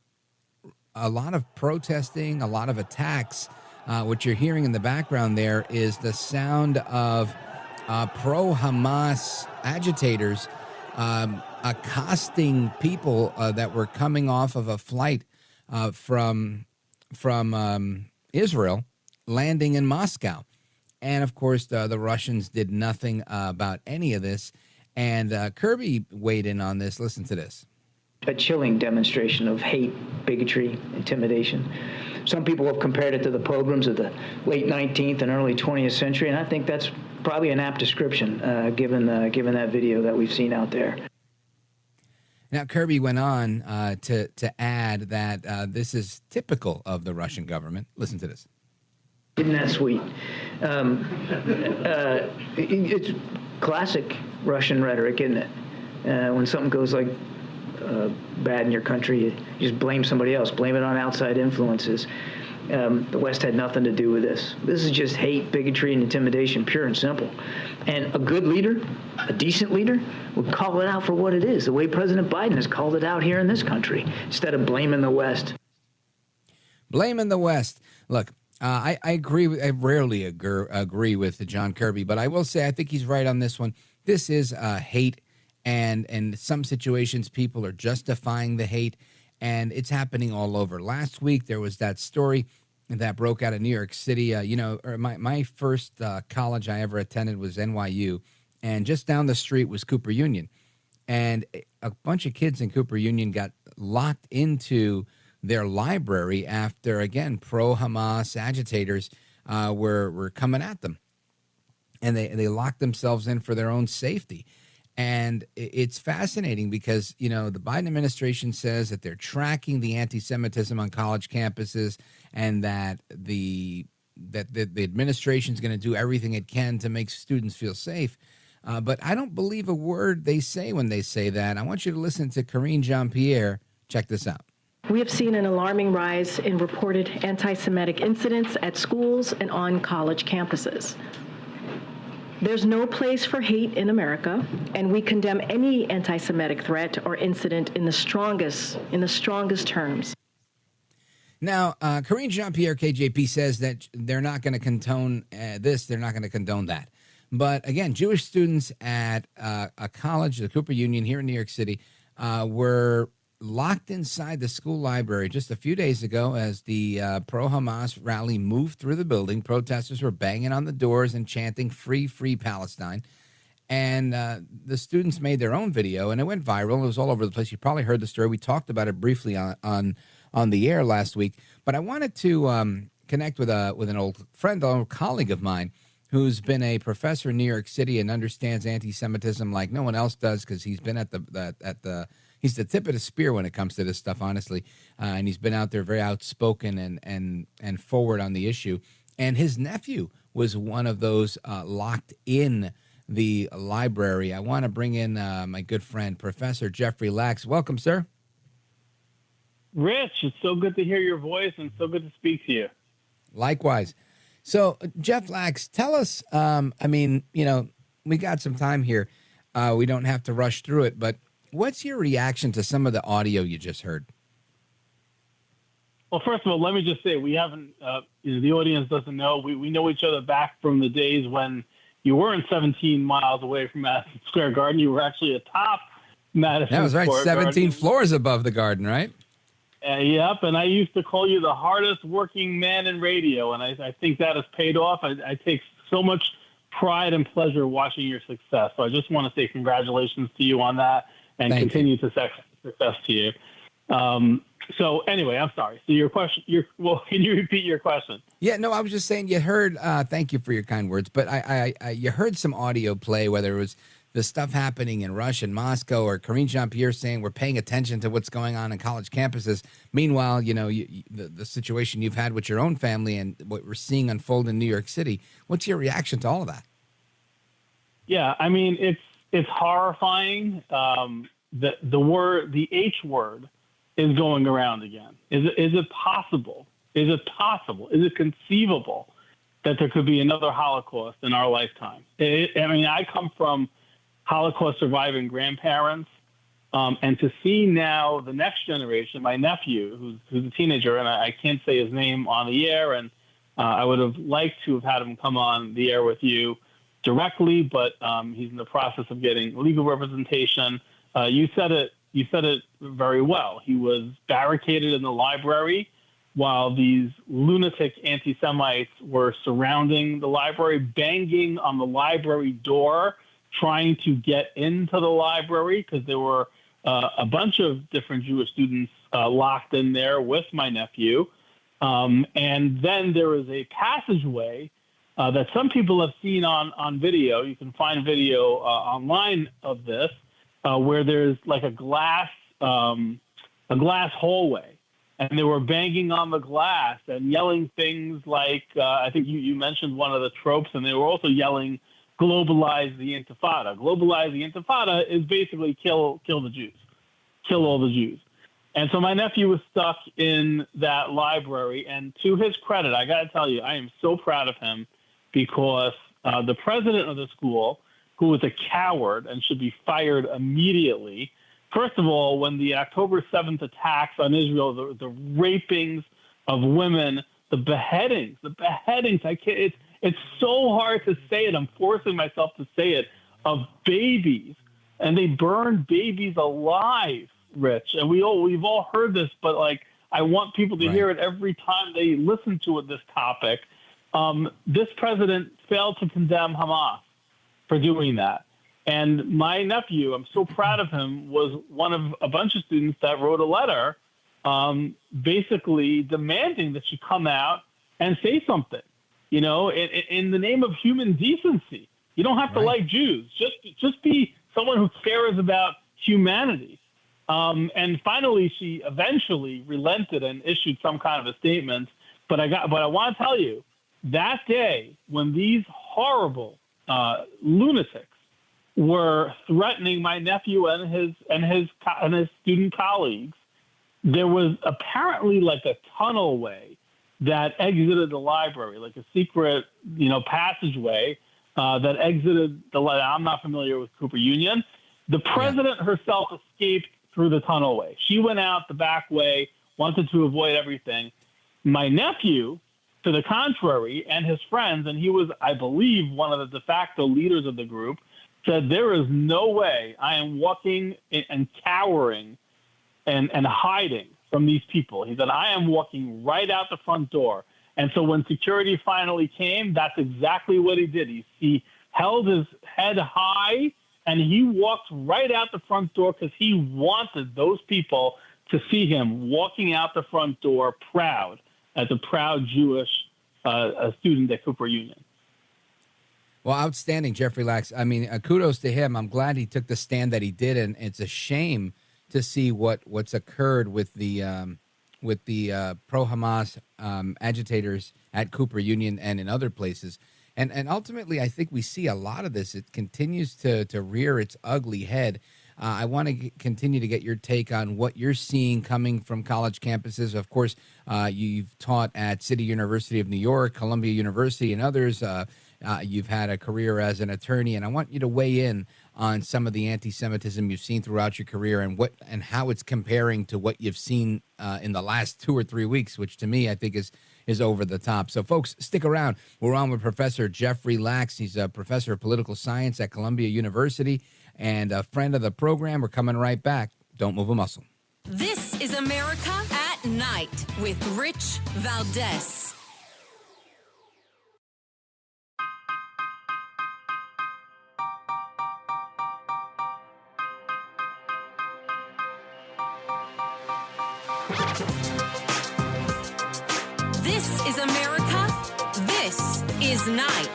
protesting, a lot of attacks. What you're hearing in the background there is the sound of pro-Hamas agitators accosting people that were coming off of a flight from Israel, landing in Moscow. And, of course, the Russians did nothing about any of this. And Kirby weighed in on this. Listen to this. A chilling demonstration of hate, bigotry, intimidation. Some people have compared it to the pogroms of the late 19th and early 20th century, and I think that's probably an apt description, given that video that we've seen out there. Now, Kirby went on to add that this is typical of the Russian government. Listen to this. Isn't that sweet? It's classic Russian rhetoric, isn't it? When something goes like bad in your country, you just blame somebody else, blame it on outside influences. The West had nothing to do with this. This is just hate, bigotry, and intimidation, pure and simple. And a good leader, a decent leader, would call it out for what it is, the way President Biden has called it out here in this country, instead of blaming the West. Blaming the West. Look, I agree. I rarely agree with John Kirby, but I will say I think he's right on this one. This is hate, and in some situations, people are justifying the hate. And it's happening all over. Last week, there was that story that broke out of New York City. My first college I ever attended was NYU, and just down the street was Cooper Union. And a bunch of kids in Cooper Union got locked into their library after, again, pro-Hamas agitators were coming at them. And they locked themselves in for their own safety. And it's fascinating because, the Biden administration says that they're tracking the anti-Semitism on college campuses and that the administration is going to do everything it can to make students feel safe. But I don't believe a word they say when they say that. I want you to listen to Karine Jean-Pierre. Check this out. We have seen an alarming rise in reported anti-Semitic incidents at schools and on college campuses. There's no place for hate in America, and we condemn any anti-Semitic threat or incident in the strongest terms. Now, Karine Jean-Pierre, KJP, says that they're not going to condone this, they're not going to condone that. But again, Jewish students at a college, the Cooper Union here in New York City, were locked inside the school library just a few days ago as the pro-Hamas rally moved through the building. Protesters were banging on the doors and chanting, "Free, free Palestine." And the students made their own video, and it went viral. It was all over the place. You probably heard the story. We talked about it briefly on the air last week. But I wanted to connect with an old friend, an old colleague of mine, who's been a professor in New York City and understands anti-Semitism like no one else does, because he's been he's the tip of the spear when it comes to this stuff, honestly. And he's been out there very outspoken and forward on the issue. And his nephew was one of those locked in the library. I want to bring in my good friend, Professor Jeffrey Lax. Welcome, sir. Rich, it's so good to hear your voice and so good to speak to you. Likewise. So, Jeff Lax, tell us, we got some time here. We don't have to rush through it, but what's your reaction to some of the audio you just heard? Well, first of all, let me just say we haven't, the audience doesn't know, we know each other back from the days when you weren't 17 miles away from Madison Square Garden. You were actually atop Madison That was right, Square 17 Garden. floors above the garden, right? Yep, and I used to call you the hardest working man in radio, and I think that has paid off. I take so much pride and pleasure watching your success. So I just want to say congratulations to you on that, and Thank continued success to you. So anyway, I'm sorry. So your question, can you repeat your question? Yeah, no, I was just saying you heard, thank you for your kind words, but you heard some audio play, whether it was the stuff happening in Russia and Moscow, or Karine Jean-Pierre saying we're paying attention to what's going on in college campuses. Meanwhile, the situation you've had with your own family and what we're seeing unfold in New York City. What's your reaction to all of that? Yeah, I mean, it's horrifying. The H word is going around again. Is it possible? Is it conceivable that there could be another Holocaust in our lifetime? I come from Holocaust surviving grandparents, and to see now the next generation, my nephew, who's a teenager, and I can't say his name on the air, and I would have liked to have had him come on the air with you directly, but he's in the process of getting legal representation. You said it very well. He was barricaded in the library while these lunatic anti-Semites were surrounding the library, banging on the library door, trying to get into the library, because there were a bunch of different Jewish students locked in there with my nephew. And then there was a passageway that some people have seen on video. You can find video online of this, where there's like a glass hallway. And they were banging on the glass and yelling things like, I think you mentioned one of the tropes, and they were also yelling, globalize the Intifada. Globalize the Intifada is basically kill the Jews, kill all the Jews. And so my nephew was stuck in that library. And to his credit, I got to tell you, I am so proud of him, because the president of the school, who was a coward and should be fired immediately. First of all, when the October 7th attacks on Israel, the rapings of women, the beheadings, it's so hard to say it. I'm forcing myself to say it, of babies. And they burned babies alive, Rich. And we've all heard this, but I want people to hear it every time they listen to this topic. This president failed to condemn Hamas for doing that. And my nephew, I'm so proud of him, was one of a bunch of students that wrote a letter basically demanding that she come out and say something, in the name of human decency. You don't have to like Jews. Just be someone who cares about humanity. And finally, she eventually relented and issued some kind of a statement. But I want to tell you, that day when these horrible lunatics were threatening my nephew and his student colleagues, there was apparently like a tunnel way that exited the library, like a secret, passageway that exited the library. I'm not familiar with Cooper Union. The president herself escaped through the tunnel way. She went out the back way, wanted to avoid everything. My nephew, to the contrary, and his friends, and he was, I believe, one of the de facto leaders of the group, said, there is no way I am walking and cowering and hiding from these people. He said, I am walking right out the front door. And so when security finally came, that's exactly what he did. He held his head high, and he walked right out the front door, because he wanted those people to see him walking out the front door proud, as a proud Jewish student at Cooper Union. Well, outstanding, Jeffrey Lax. I mean, kudos to him. I'm glad he took the stand that he did, and it's a shame to see what's occurred with the pro-Hamas agitators at Cooper Union and in other places. And ultimately, I think we see a lot of this. It continues to rear its ugly head. I want to continue to get your take on what you're seeing coming from college campuses. Of course, you've taught at City University of New York, Columbia University, and others. You've had a career as an attorney, and I want you to weigh in on some of the anti-Semitism you've seen throughout your career and how it's comparing to what you've seen in the last 2 or 3 weeks, which to me I think is over the top. So, folks, stick around. We're on with Professor Jeffrey Lax. He's a professor of political science at Columbia University and a friend of the program. We're coming right back. Don't move a muscle. This is America at Night with Rich Valdez. This is America. This is Night.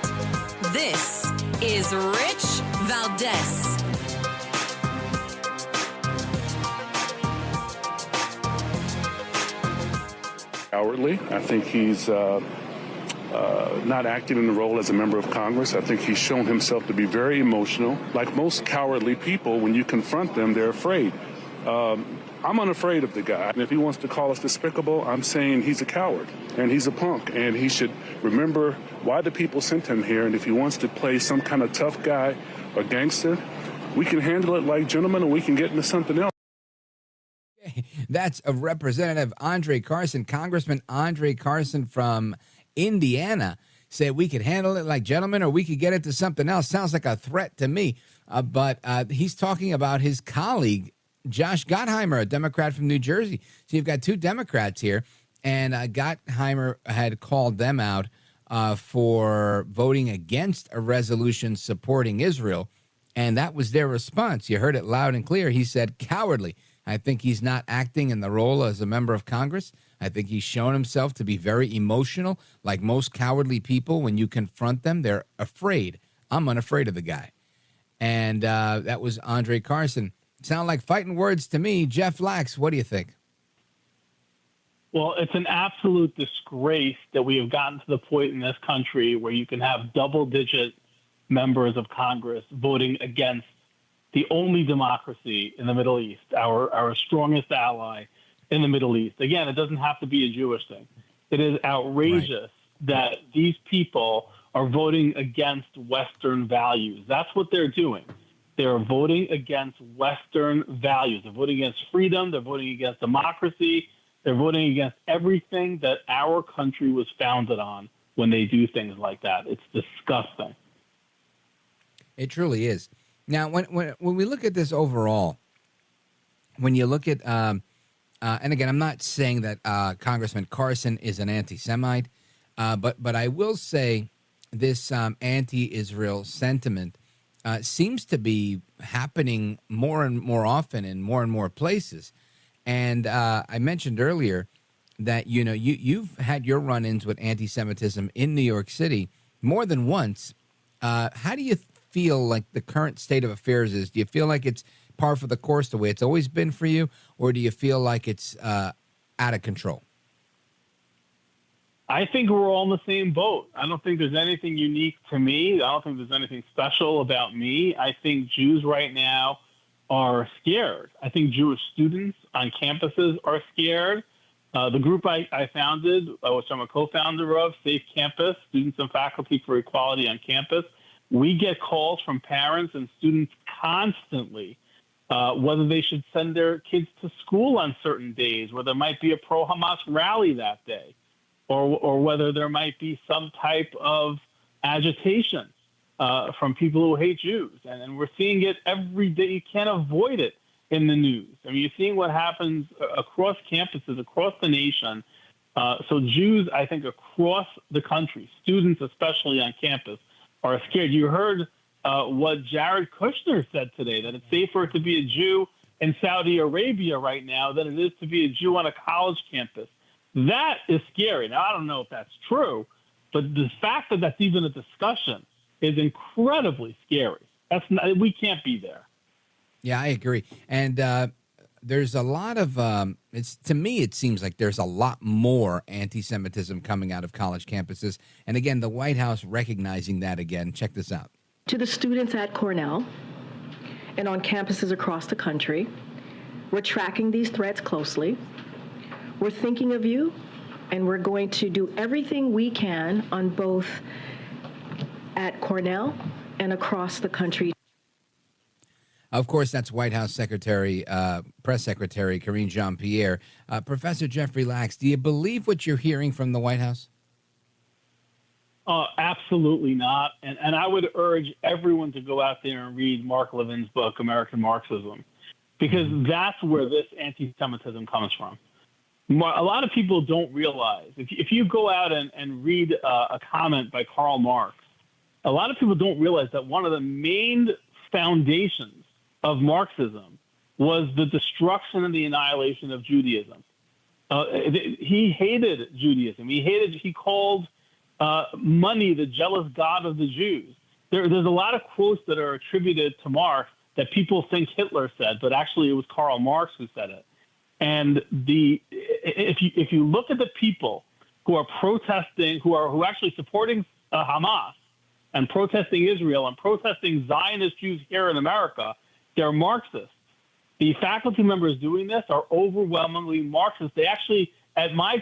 This is Rich Valdez. Cowardly. I think he's not acting in the role as a member of Congress. I think he's shown himself to be very emotional. Like most cowardly people, when you confront them, they're afraid. I'm unafraid of the guy. And if he wants to call us despicable, I'm saying he's a coward and he's a punk, and he should remember why the people sent him here. And if he wants to play some kind of tough guy or gangster, we can handle it like gentlemen, and we can get into something else. That's a Representative Andre Carson, Congressman Andre Carson from Indiana, said we could handle it like gentlemen, or we could get into something else. Sounds like a threat to me. But he's talking about his colleague, Josh Gottheimer, a Democrat from New Jersey. So you've got two Democrats here, and Gottheimer had called them out for voting against a resolution supporting Israel, and that was their response. You heard it loud and clear. He said, cowardly. I think he's not acting in the role as a member of Congress. I think he's shown himself to be very emotional. Like most cowardly people, when you confront them, they're afraid. I'm unafraid of the guy. And that was Andre Carson. Sound like fighting words to me. Jeff Lax, what do you think? Well, it's an absolute disgrace that we have gotten to the point in this country where you can have double-digit members of Congress voting against the only democracy in the Middle East, our strongest ally in the Middle East. Again, it doesn't have to be a Jewish thing. It is outrageous that these people are voting against Western values. That's what they're doing. They're voting against Western values. They're voting against freedom. They're voting against democracy. They're voting against everything that our country was founded on when they do things like that. It's disgusting. It truly is. Now, when we look at this overall, when you look at, and again, I'm not saying that Congressman Carson is an anti-Semite, but I will say this anti-Israel sentiment seems to be happening more and more often in more and more places. And I mentioned earlier that, you know, you've had your run-ins with anti-Semitism in New York City more than once. How do you feel like the current state of affairs is? Do you feel like it's par for the course the way it's always been for you, or do you feel like it's out of control? I think we're all in the same boat. I don't think there's anything unique to me. I don't think there's anything special about me. I think Jews right now are scared. I think Jewish students on campuses are scared. The group I founded, which I'm a co-founder of, Safe Campus, Students and Faculty for Equality on Campus, we get calls from parents and students constantly whether they should send their kids to school on certain days, where there might be a pro-Hamas rally that day, or whether there might be some type of agitation from people who hate Jews. And we're seeing it every day. You can't avoid it in the news. I mean, you're seeing what happens across campuses, across the nation. So Jews, I think, across the country, students especially on campus, are scared. You heard what Jared Kushner said today, that it's safer to be a Jew in Saudi Arabia right now than it is to be a Jew on a college campus. That is scary. Now, I don't know if that's true, but the fact that that's even a discussion is incredibly scary. We can't be there. Yeah, I agree. And there's a lot of, to me, it seems like there's a lot more anti-Semitism coming out of college campuses. And again, the White House recognizing that again. Check this out. To the students at Cornell and on campuses across the country. We're tracking these threats closely. We're thinking of you, and we're going to do everything we can on both at Cornell and across the country. Of course, that's White House Secretary, Press Secretary Karine Jean-Pierre. Professor Jeffrey Lax, do you believe what you're hearing from the White House? Absolutely not. And I would urge everyone to go out there and read Mark Levin's book, American Marxism, because that's where this anti-Semitism comes from. A lot of people don't realize, if you go out and read a comment by Karl Marx, a lot of people don't realize that one of the main foundations of Marxism was the destruction and the annihilation of Judaism. He hated Judaism. He called money the jealous god of the Jews. There's a lot of quotes that are attributed to Marx that people think Hitler said, but actually it was Karl Marx who said it. And if you look at the people who are protesting, who actually supporting Hamas and protesting Israel and protesting Zionist Jews here in America, they're Marxists. The faculty members doing this are overwhelmingly Marxists. They actually, at my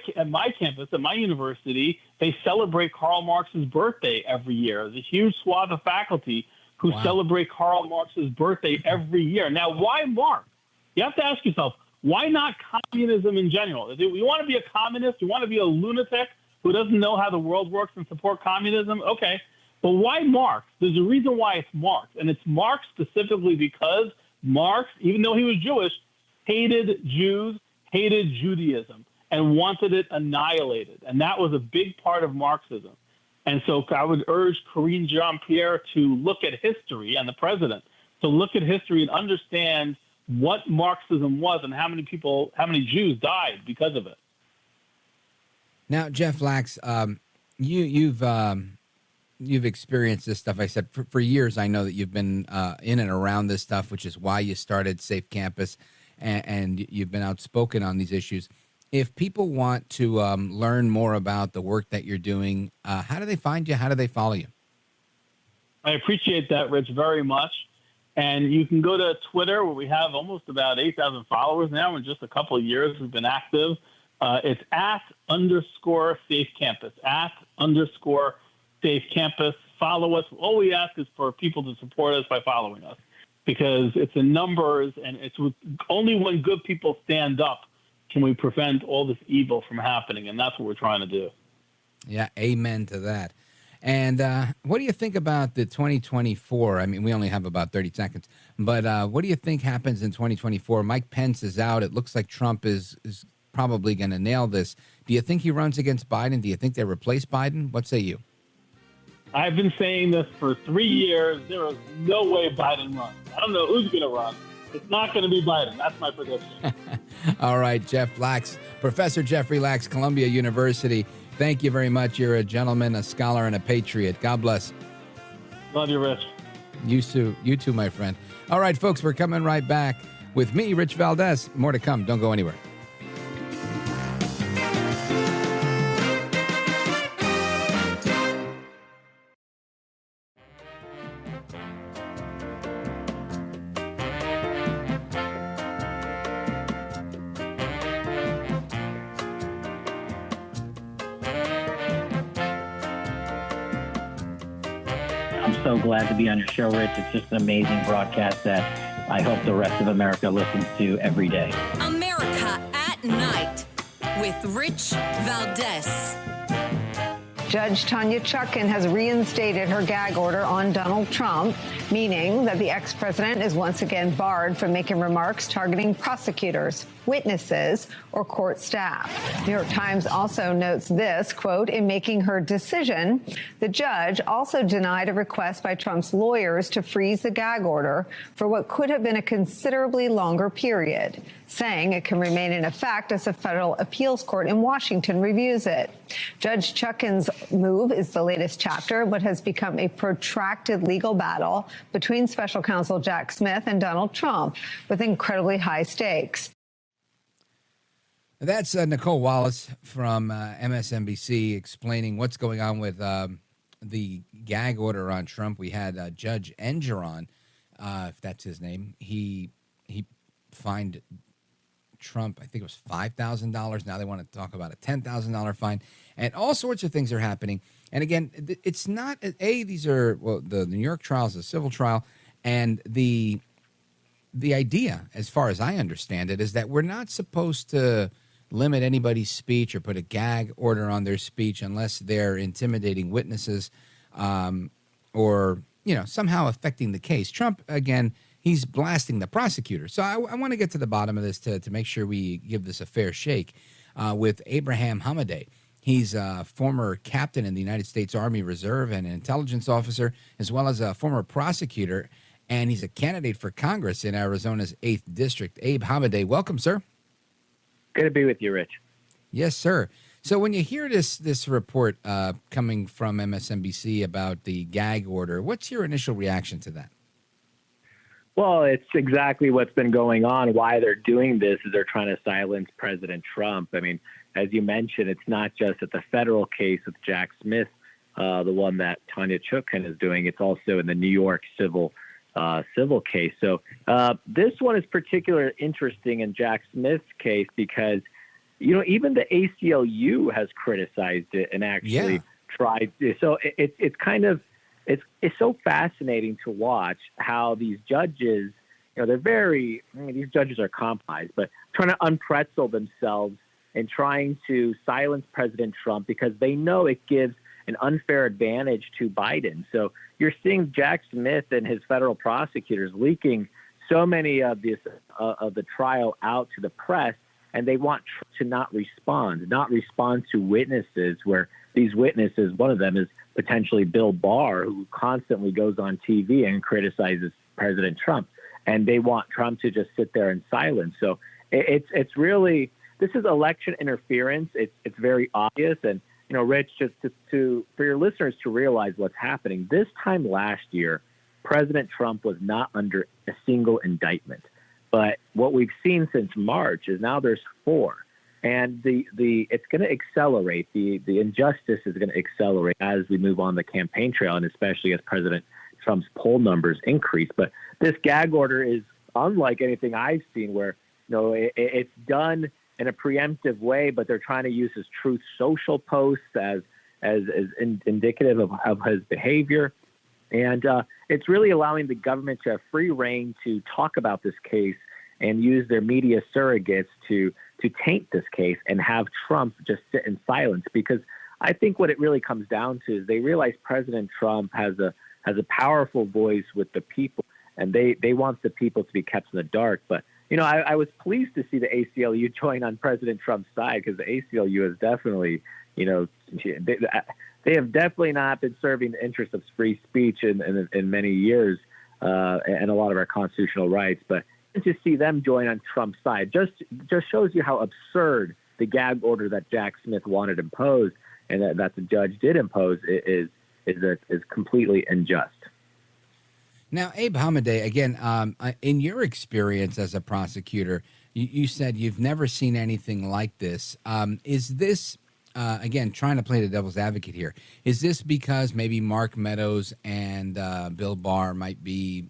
campus, at my university, they celebrate Karl Marx's birthday every year. There's a huge swath of faculty who celebrate Karl Marx's birthday every year. Now, why Marx? You have to ask yourself, why not communism in general? If you want to be a communist, you want to be a lunatic who doesn't know how the world works and support communism, okay. But why Marx? There's a reason why it's Marx. And it's Marx specifically because Marx, even though he was Jewish, hated Jews, hated Judaism, and wanted it annihilated. And that was a big part of Marxism. And so I would urge Karine Jean-Pierre to look at history and the president to look at history and understand what Marxism was and how many Jews died because of it. Now, Jeff Lax, you've experienced this stuff. I said for years, I know that you've been in and around this stuff, which is why you started Safe Campus, and you've been outspoken on these issues. If people want to learn more about the work that you're doing, how do they find you? How do they follow you? I appreciate that, Rich, very much. And you can go to Twitter, where we have almost about 8,000 followers now. In just a couple of years, we've been active. It's @_Safe Campus, @_Safe Campus. Follow us. All we ask is for people to support us by following us, because it's in numbers, and it's only when good people stand up can we prevent all this evil from happening, and that's what we're trying to do. Yeah, amen to that. And what do you think about the 2024? I mean, we only have about 30 seconds, but what do you think happens in 2024? Mike Pence is out. It looks like Trump is probably going to nail this. Do you think he runs against Biden? Do you think they replace Biden? What say you? I've been saying this for 3 years. There is no way Biden runs. I don't know who's going to run. It's not going to be Biden. That's my prediction. All right, Jeff Lax, Professor Jeffrey Lax, Columbia University. Thank you very much. You're a gentleman, a scholar, and a patriot. God bless. Love you, Rich. You too, my friend. All right, folks, we're coming right back with me, Rich Valdez. More to come. Don't go anywhere. So glad to be on your show, Rich. It's just an amazing broadcast that I hope the rest of America listens to every day. America at Night with Rich Valdez. Judge Tanya Chutkan has reinstated her gag order on Donald Trump, meaning that the ex-president is once again barred from making remarks targeting prosecutors, witnesses, or court staff. New York Times also notes this, quote, in making her decision, the judge also denied a request by Trump's lawyers to freeze the gag order for what could have been a considerably longer period, saying it can remain in effect as a federal appeals court in Washington reviews it. Judge Chutkan's move is the latest chapter, but has become a protracted legal battle between special counsel Jack Smith and Donald Trump with incredibly high stakes. That's Nicole Wallace from MSNBC explaining what's going on with the gag order on Trump. We had Judge Enger on if that's his name, he fined Trump, I think it was $5,000. Now they want to talk about a $10,000 fine, and all sorts of things are happening. And again, it's not these are the New York trial is a civil trial, and the idea, as far as I understand it, is that we're not supposed to limit anybody's speech or put a gag order on their speech unless they're intimidating witnesses, or somehow affecting the case. Trump, again, he's blasting the prosecutor. So I want to get to the bottom of this to make sure we give this a fair shake with Abraham Hamadeh. He's a former captain in the United States Army Reserve and an intelligence officer, as well as a former prosecutor, and he's a candidate for Congress in Arizona's 8th District. Abe Hamadeh, welcome, sir. Good to be with you, Rich. Yes, sir. So when you hear this report coming from MSNBC about the gag order, what's your initial reaction to that? Well, it's exactly what's been going on. Why they're doing this is they're trying to silence President Trump. I mean, as you mentioned, it's not just at the federal case with Jack Smith, the one that Tanya Chutkan is doing. It's also in the New York civil case. So this one is particularly interesting in Jack Smith's case because, even the ACLU has criticized it and actually tried. So it's kind of, it's so fascinating to watch how these judges, these judges are compromised, but trying to unpretzel themselves and trying to silence President Trump because they know it gives an unfair advantage to Biden. So you're seeing Jack Smith and his federal prosecutors leaking so many of the trial out to the press, and they want to not respond to witnesses where these witnesses, one of them is potentially Bill Barr, who constantly goes on TV and criticizes President Trump, and they want Trump to just sit there in silence. So it's really, this is election interference. It's very obvious. And, Rich, just for your listeners to realize what's happening, this time last year, President Trump was not under a single indictment. But what we've seen since March is now there's 4. And it's going to accelerate. The injustice is going to accelerate as we move on the campaign trail, and especially as President Trump's poll numbers increase. But this gag order is unlike anything I've seen where, it's done in a preemptive way, but they're trying to use his Truth Social posts as indicative of his behavior. And it's really allowing the government to have free reign to talk about this case and use their media surrogates to taint this case and have Trump just sit in silence. Because I think what it really comes down to is they realize President Trump has a powerful voice with the people, and they want the people to be kept in the dark. But, I was pleased to see the ACLU join on President Trump's side because the ACLU is definitely, they have definitely not been serving the interests of free speech in many years and a lot of our constitutional rights. But to see them join on Trump's side just shows you how absurd the gag order that Jack Smith wanted imposed and that the judge did impose is completely unjust. Now, Abe Hamadeh, again, in your experience as a prosecutor, you said you've never seen anything like this. Is this, again, trying to play the devil's advocate here, is this because maybe Mark Meadows and Bill Barr might be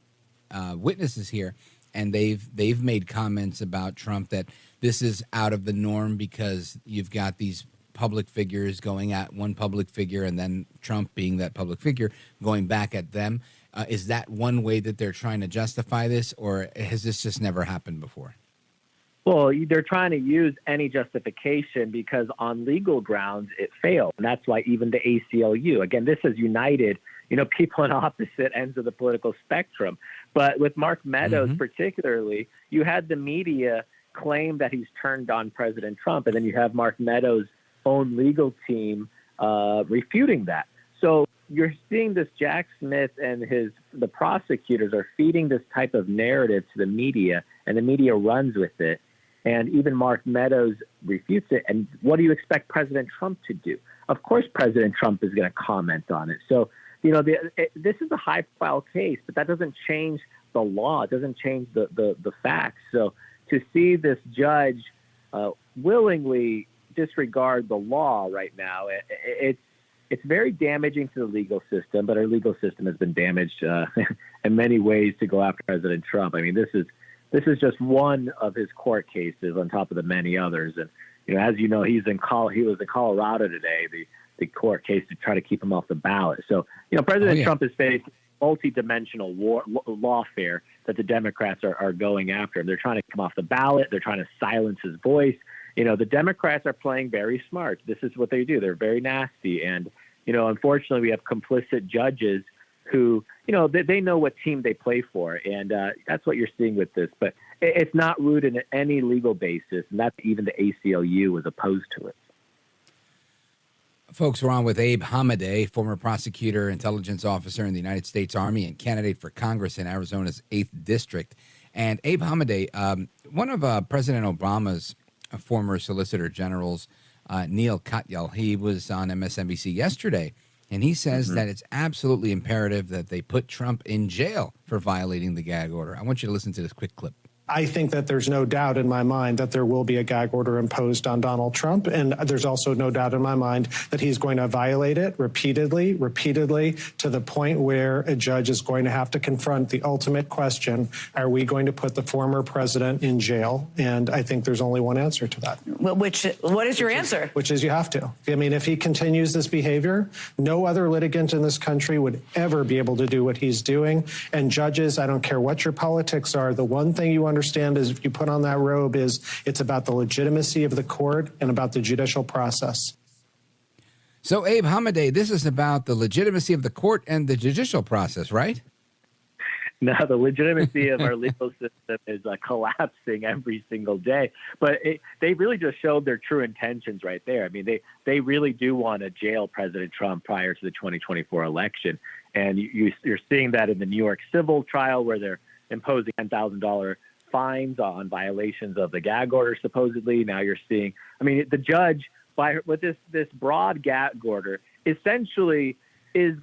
witnesses here, and they've made comments about Trump that this is out of the norm because you've got these public figures going at one public figure and then Trump being that public figure going back at them? Is that one way that they're trying to justify this, or has this just never happened before? Well, they're trying to use any justification because on legal grounds it failed. And that's why even the ACLU, again, this has united, people on opposite ends of the political spectrum. But with Mark Meadows particularly, you had the media claim that he's turned on President Trump, and then you have Mark Meadows' own legal team refuting that. So you're seeing this Jack Smith and the prosecutors are feeding this type of narrative to the media, and the media runs with it. And even Mark Meadows refutes it. And what do you expect President Trump to do? Of course, President Trump is going to comment on it. So, this is a high-profile case, but that doesn't change the law. It doesn't change the facts. So to see this judge willingly disregard the law right now, it's very damaging to the legal system, but our legal system has been damaged in many ways to go after President Trump. I mean, this is just one of his court cases on top of the many others. And, as you know, he was in Colorado today, the court case to try to keep him off the ballot. So, President Trump is facing multi-dimensional lawfare that the Democrats are going after him. They're trying to come off the ballot. They're trying to silence his voice. The Democrats are playing very smart. This is what they do. They're very nasty. And, unfortunately, we have complicit judges who, they know what team they play for. And that's what you're seeing with this. But it's not rooted in any legal basis. And that's even the ACLU was opposed to it. Folks, we're on with Abe Hamadeh, former prosecutor, intelligence officer in the United States Army and candidate for Congress in Arizona's 8th District. And Abe Hamadeh, one of President Obama's former Solicitor Generals, Neil Katyal, he was on MSNBC yesterday, and he says that it's absolutely imperative that they put Trump in jail for violating the gag order. I want you to listen to this quick clip. I think that there's no doubt in my mind that there will be a gag order imposed on Donald Trump. And there's also no doubt in my mind that he's going to violate it repeatedly, to the point where a judge is going to have to confront the ultimate question, are we going to put the former president in jail? And I think there's only one answer to that. Well, what is your answer? Which is you have to. I mean, if he continues this behavior, no other litigant in this country would ever be able to do what he's doing. And judges, I don't care what your politics are, the one thing you understand is if you put on that robe is it's about the legitimacy of the court and about the judicial process. So, Abe Hamadeh, this is about the legitimacy of the court and the judicial process, right? No, the legitimacy of our legal system is collapsing every single day. But they really just showed their true intentions right there. I mean, they really do want to jail President Trump prior to the 2024 election. And you're seeing that in the New York civil trial where they're imposing $10,000 fines on violations of the gag order, supposedly. Now you're seeing, I mean, the judge, with this broad gag order, essentially is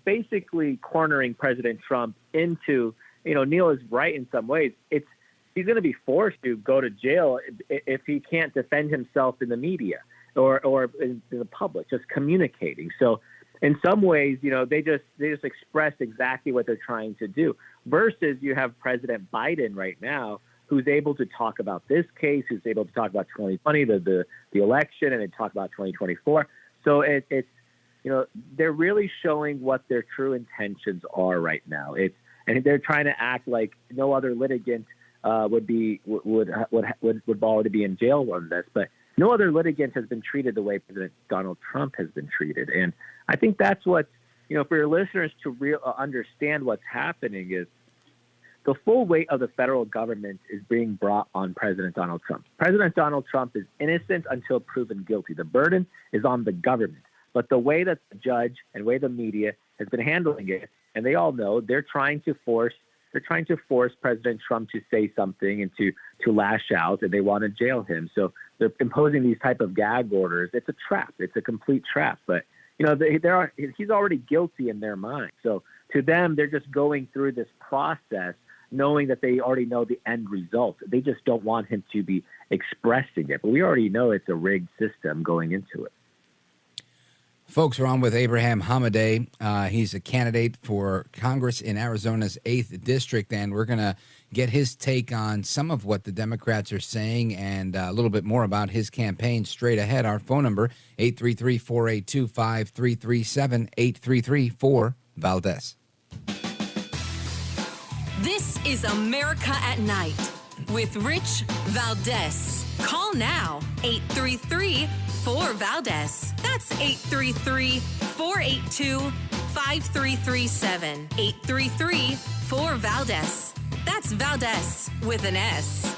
basically cornering President Trump into, Neil is right in some ways. He's going to be forced to go to jail if he can't defend himself in the media or in the public, just communicating. So in some ways, they just express exactly what they're trying to do. Versus you have President Biden right now, who's able to talk about this case, who's able to talk about 2020, the election, and then talk about 2024. So it's they're really showing what their true intentions are right now. And they're trying to act like no other litigant would already be in jail on this, but no other litigant has been treated the way President Donald Trump has been treated. And I think that's what, for your listeners to understand what's happening is the full weight of the federal government is being brought on President Donald Trump. President Donald Trump is innocent until proven guilty. The burden is on the government. But the way that the judge and the way the media has been handling it, and they all know, they're trying to force President Trump to say something and to lash out, and they want to jail him. So they're imposing these type of gag orders. It's a trap. It's a complete trap. But he's already guilty in their mind. So to them, they're just going through this process knowing that they already know the end result. They just don't want him to be expressing it. But we already know it's a rigged system going into it. Folks, we're on with Abraham Hamadeh. He's a candidate for Congress in Arizona's 8th District, and we're going to get his take on some of what the Democrats are saying and a little bit more about his campaign straight ahead. Our phone number, 833-482-5337, 833-4-VALDEZ. This is America at Night with Rich Valdez. Call now, 833-4-VALDEZ. That's 833-482-5337. 833-4-VALDEZ. That's Valdez with an S.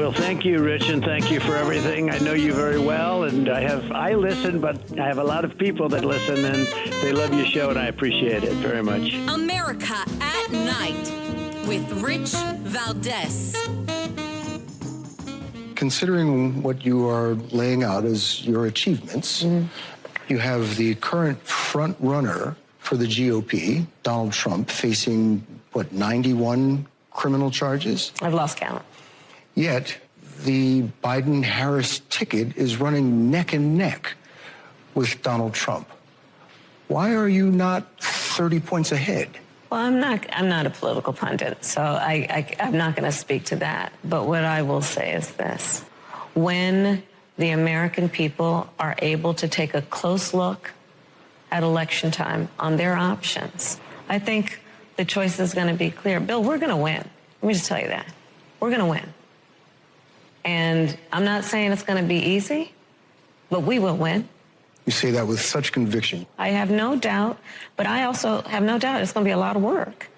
Well, thank you, Rich, and thank you for everything. I know you very well, and I listen, but I have a lot of people that listen, and they love your show, and I appreciate it very much. America at Night with Rich Valdez. Considering what you are laying out as your achievements, you have the current front runner for the GOP, Donald Trump, facing, 91 criminal charges? I've lost count. Yet, the Biden-Harris ticket is running neck and neck with Donald Trump. Why are you not 30 points ahead? Well, I'm not a political pundit, so I'm not going to speak to that. But what I will say is this. When the American people are able to take a close look at election time on their options, I think the choice is going to be clear. Bill, we're going to win. Let me just tell you that. We're going to win. And I'm not saying it's going to be easy, but we will win. You say that with such conviction. I have no doubt, but I also have no doubt it's going to be a lot of work.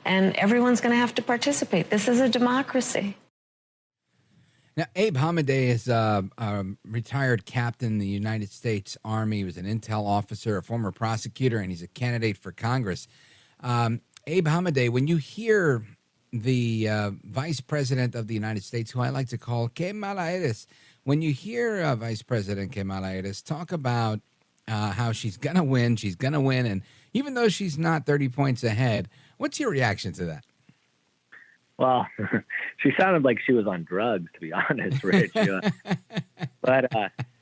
And everyone's going to have to participate. This is a democracy. Now, Abe Hamadeh is a retired captain in the United States Army. He was an intel officer, a former prosecutor, and he's a candidate for Congress. Abe Hamadeh, when you hear the Vice President of the United States, who I like to call Kamala Harris, when you hear Vice President Kamala Harris talk about how she's going to win, and even though she's not 30 points ahead, what's your reaction to that? Well, she sounded like she was on drugs, to be honest, Rich. But,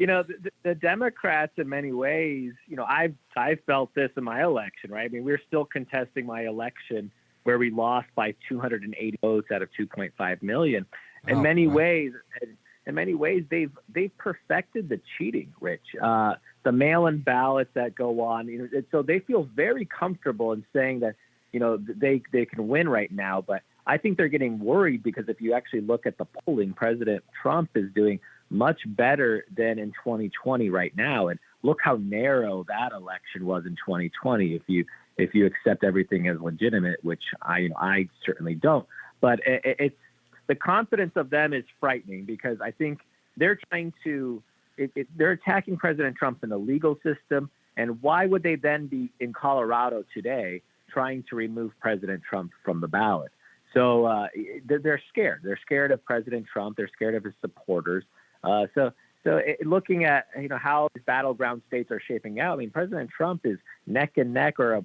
the Democrats in many ways, I've felt this in my election, right? I mean, we're still contesting my election where we lost by 280 votes out of 2.5 million. In many ways, they've perfected the cheating, Rich. The mail-in ballots that go on, so they feel very comfortable in saying that, they can win right now. But I think they're getting worried because if you actually look at the polling, President Trump is doing much better than in 2020 right now. And look how narrow that election was in 2020. If you accept everything as legitimate, which I certainly don't. But it's the confidence of them is frightening because I think they're trying to they're attacking President Trump in the legal system. And why would they then be in Colorado today trying to remove President Trump from the ballot? So they're scared. They're scared of President Trump. They're scared of his supporters. So looking at how these battleground states are shaping out, I mean, President Trump is neck and neck or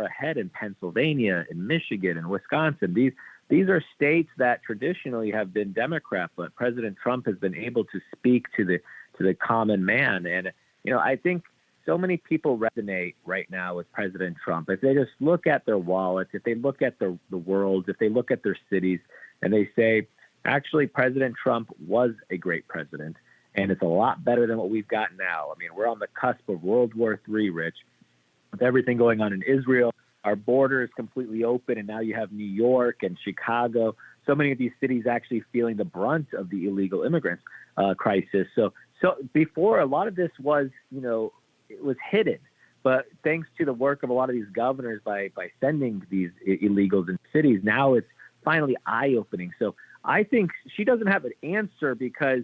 ahead in Pennsylvania, in Michigan, and Wisconsin. These are states that traditionally have been Democrat, but President Trump has been able to speak to the common man. And I think so many people resonate right now with President Trump. If they just look at their wallets, if they look at the world, if they look at their cities, and they say, actually, President Trump was a great president, and it's a lot better than what we've got now. I mean, we're on the cusp of World War III, Rich, with everything going on in Israel. Our border is completely open, and now you have New York and Chicago. So many of these cities actually feeling the brunt of the illegal immigrants crisis. So before, a lot of this was, it was hidden. But thanks to the work of a lot of these governors by sending these illegals in cities, now it's finally eye-opening. So I think she doesn't have an answer because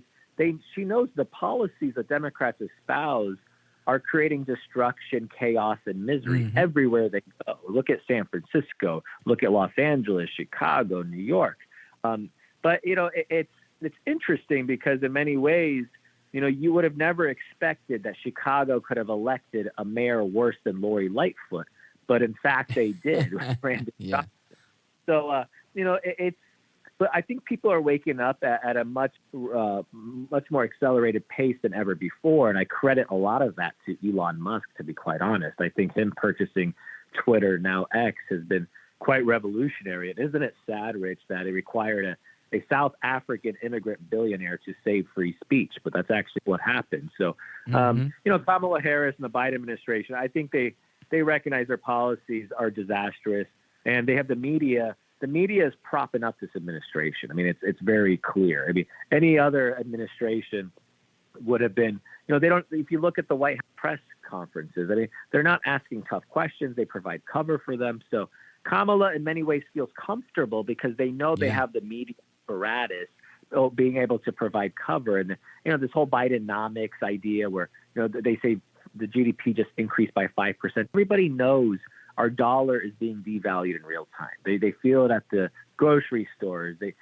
she knows the policies that Democrats espouse are creating destruction, chaos, and misery everywhere they go. Look at San Francisco, look at Los Angeles, Chicago, New York. But it's interesting because in many ways, you would have never expected that Chicago could have elected a mayor worse than Lori Lightfoot, but in fact they did. Brandon Johnson. So but I think people are waking up at a much more accelerated pace than ever before, and I credit a lot of that to Elon Musk, to be quite honest. I think him purchasing Twitter, now X, has been quite revolutionary. And isn't it sad, Rich, that it required a South African immigrant billionaire to save free speech? But that's actually what happened. So, Kamala Harris and the Biden administration, I think they recognize their policies are disastrous, and they have the media. The media is propping up this administration. I mean, it's very clear. I mean, any other administration would have been, they don't, if you look at the White House press conferences, I mean, they're not asking tough questions. They provide cover for them. So Kamala in many ways feels comfortable because they know they have the media apparatus being able to provide cover. And, this whole Bidenomics idea where, they say the GDP just increased by 5%. Everybody knows our dollar is being devalued in real time. They feel it at the grocery stores. They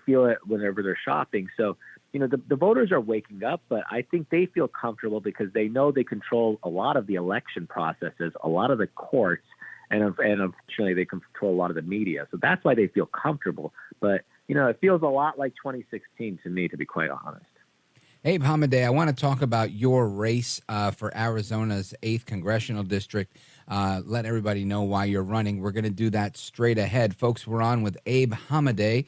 feel it whenever they're shopping. So, the voters are waking up, but I think they feel comfortable because they know they control a lot of the election processes, a lot of the courts, and unfortunately they control a lot of the media. So that's why they feel comfortable. But, it feels a lot like 2016 to me, to be quite honest. Abe Hamadeh, I want to talk about your race for Arizona's 8th Congressional District. Let everybody know why you're running. We're going to do that straight ahead. Folks, we're on with Abe Hamadeh,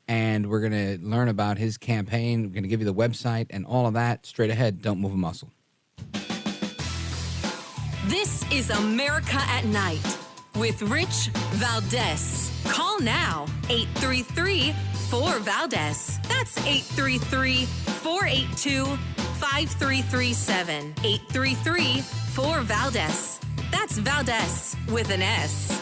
and we're going to learn about his campaign. We're going to give you the website and all of that straight ahead. Don't move a muscle. This is America at Night with Rich Valdez. Call now, 833-4-VALDEZ. That's 833-482-5337. 833-4-VALDEZ. That's Valdez with an S.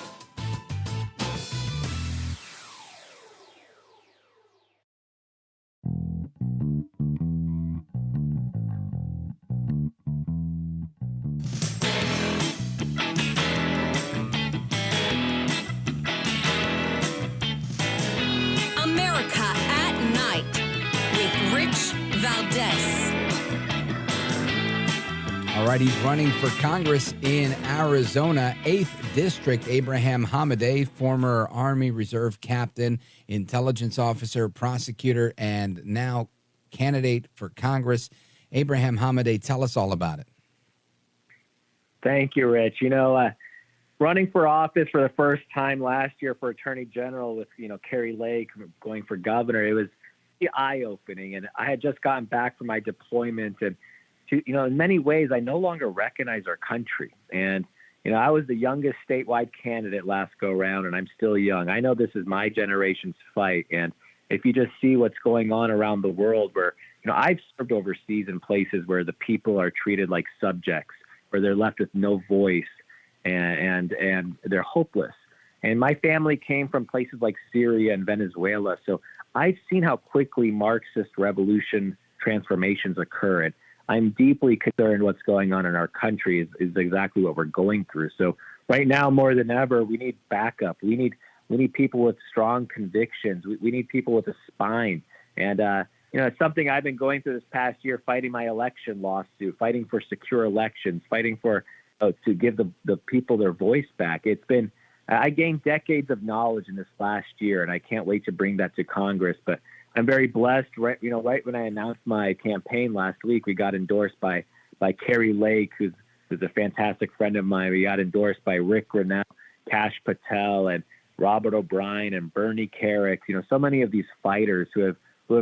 America at Night with Rich Valdez. All right, he's running for Congress in Arizona, 8th District. Abraham Hamadeh, former Army Reserve captain, intelligence officer, prosecutor, and now candidate for Congress. Abraham Hamadeh, tell us all about it. Thank you, Rich. Running for office for the first time last year for Attorney General with, Kari Lake going for governor, it was eye-opening. And I had just gotten back from my deployment, and in many ways, I no longer recognize our country. And, I was the youngest statewide candidate last go around, and I'm still young. I know this is my generation's fight. And if you just see what's going on around the world where, I've served overseas in places where the people are treated like subjects, where they're left with no voice and they're hopeless. And my family came from places like Syria and Venezuela. So I've seen how quickly Marxist revolution transformations occur. And I'm deeply concerned what's going on in our country is exactly what we're going through. So right now, more than ever, we need backup. We need people with strong convictions. We need people with a spine. And, it's something I've been going through this past year, fighting my election lawsuit, fighting for secure elections, fighting for to give the people their voice back. I gained decades of knowledge in this last year, and I can't wait to bring that to Congress. But I'm very blessed. Right when I announced my campaign last week, we got endorsed by Kari Lake, who's a fantastic friend of mine. We got endorsed by Rick Grinnell, Kash Patel, and Robert O'Brien, and Bernie Carrick. So many of these fighters who have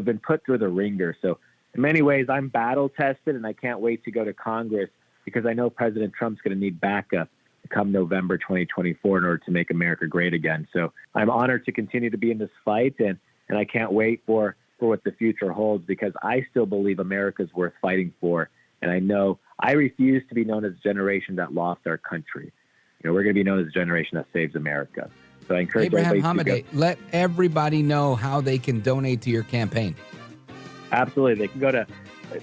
been put through the ringer. So in many ways, I'm battle tested, and I can't wait to go to Congress because I know President Trump's going to need backup come November 2024 in order to make America great again. So I'm honored to continue to be in this fight, and I can't wait for what the future holds because I still believe America's worth fighting for. And I know I refuse to be known as a generation that lost our country. We're going to be known as a generation that saves America. So I encourage Abraham everybody Hamadeh, let everybody know how they can donate to your campaign. Absolutely. They can go to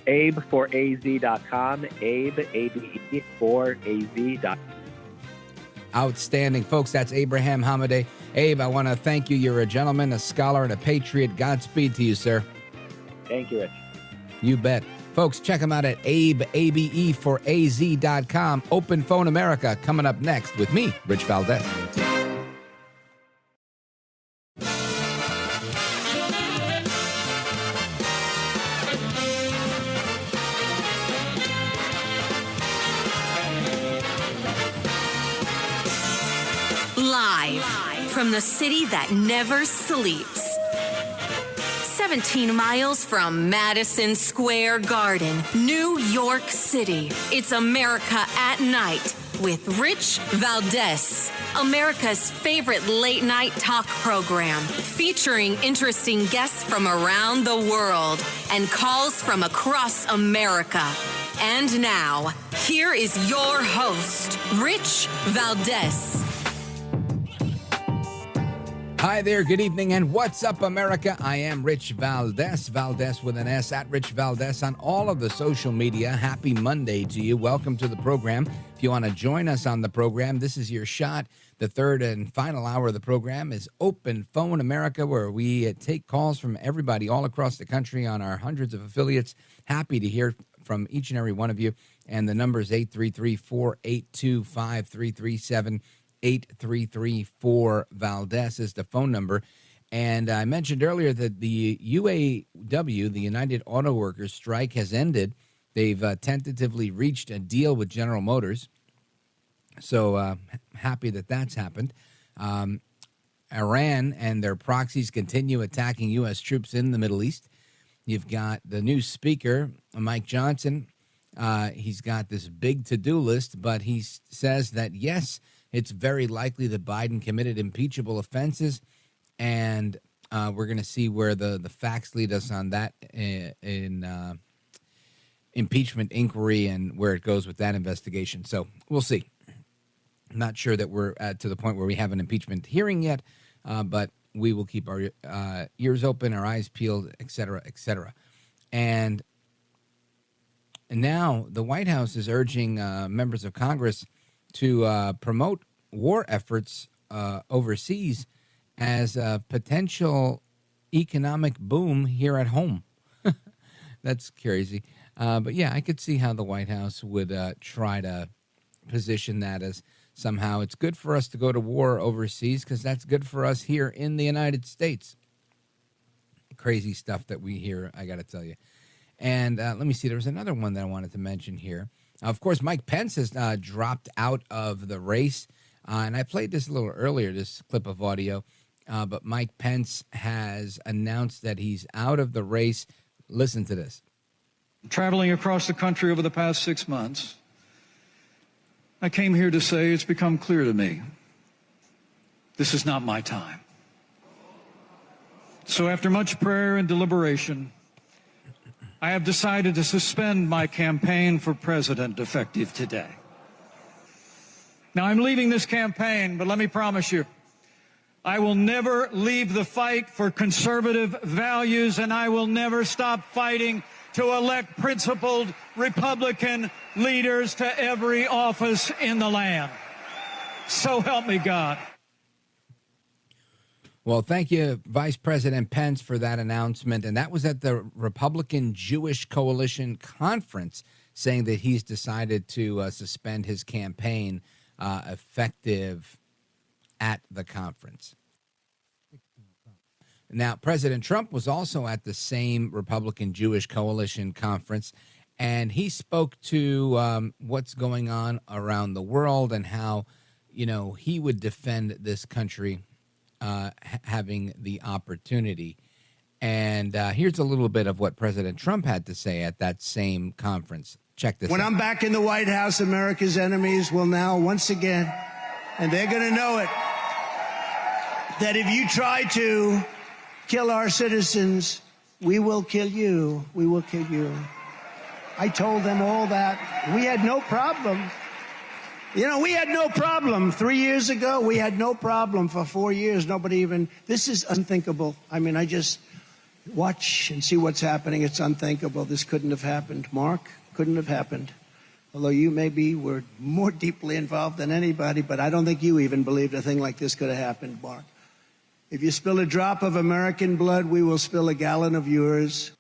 abe4az.com, abe4az.com. Outstanding. Folks, that's Abraham Hamadeh. Abe, I want to thank you. You're a gentleman, a scholar, and a patriot. Godspeed to you, sir. Thank you, Rich. You bet. Folks, check him out at abe4az.com. Open Phone America coming up next with me, Rich Valdez. Live from the city that never sleeps. 17 miles from Madison Square Garden, New York City. It's America at Night with Rich Valdez. America's favorite late night talk program featuring interesting guests from around the world and calls from across America. And now, here is your host, Rich Valdez. Hi there, good evening, and what's up, America? I am Rich Valdez, Valdez with an S, at Rich Valdez on all of the social media. Happy Monday to you. Welcome to the program. If you want to join us on the program, this is your shot. The third and final hour of the program is Open Phone America, where we take calls from everybody all across the country on our hundreds of affiliates. Happy to hear from each and every one of you. And the number is 833-482-5337. 8334 Valdez is the phone number. And I mentioned earlier that the UAW, the United Auto Workers strike, has ended. They've tentatively reached a deal with General Motors. So happy that that's happened. Iran and their proxies continue attacking U.S. troops in the Middle East. You've got the new speaker, Mike Johnson. He's got this big to-do list, but he says that, yes, it's very likely that Biden committed impeachable offenses, and we're going to see where the facts lead us on that in impeachment inquiry and where it goes with that investigation. So we'll see. I'm not sure that we're to the point where we have an impeachment hearing yet, but we will keep our ears open, our eyes peeled, et cetera, et cetera. And now the White House is urging members of Congress to promote war efforts overseas as a potential economic boom here at home. That's crazy. But yeah, I could see how the White House would try to position that as somehow it's good for us to go to war overseas because that's good for us here in the United States. Crazy stuff that we hear, I got to tell you. And let me see, there was another one that I wanted to mention here. Of course, Mike Pence has dropped out of the race. And I played this a little earlier, this clip of audio. But Mike Pence has announced that he's out of the race. Listen to this. Traveling across the country over the past 6 months, I came here to say it's become clear to me this is not my time. So after much prayer and deliberation, I have decided to suspend my campaign for president effective today. Now, I'm leaving this campaign, but let me promise you, I will never leave the fight for conservative values, and I will never stop fighting to elect principled Republican leaders to every office in the land. So help me God. Well, thank you, Vice President Pence, for that announcement. And that was at the Republican Jewish Coalition Conference, saying that he's decided to suspend his campaign effective at the conference. Now, President Trump was also at the same Republican Jewish Coalition Conference, and he spoke to what's going on around the world and how, you know, he would defend this country having the opportunity. And here's a little bit of what President Trump had to say at that same conference. Check this out. When I'm back in the White House, America's enemies will now once again, and they're going to know it, that if you try to kill our citizens, we will kill you. We will kill you. I told them all that. We had no problem. You know, we had no problem 3 years ago. We had no problem for 4 years. Nobody even, this is unthinkable. I mean, I just watch and see what's happening. It's unthinkable. This couldn't have happened. Mark, couldn't have happened. Although you maybe were more deeply involved than anybody, but I don't think you even believed a thing like this could have happened, Mark. If you spill a drop of American blood, we will spill a gallon of yours.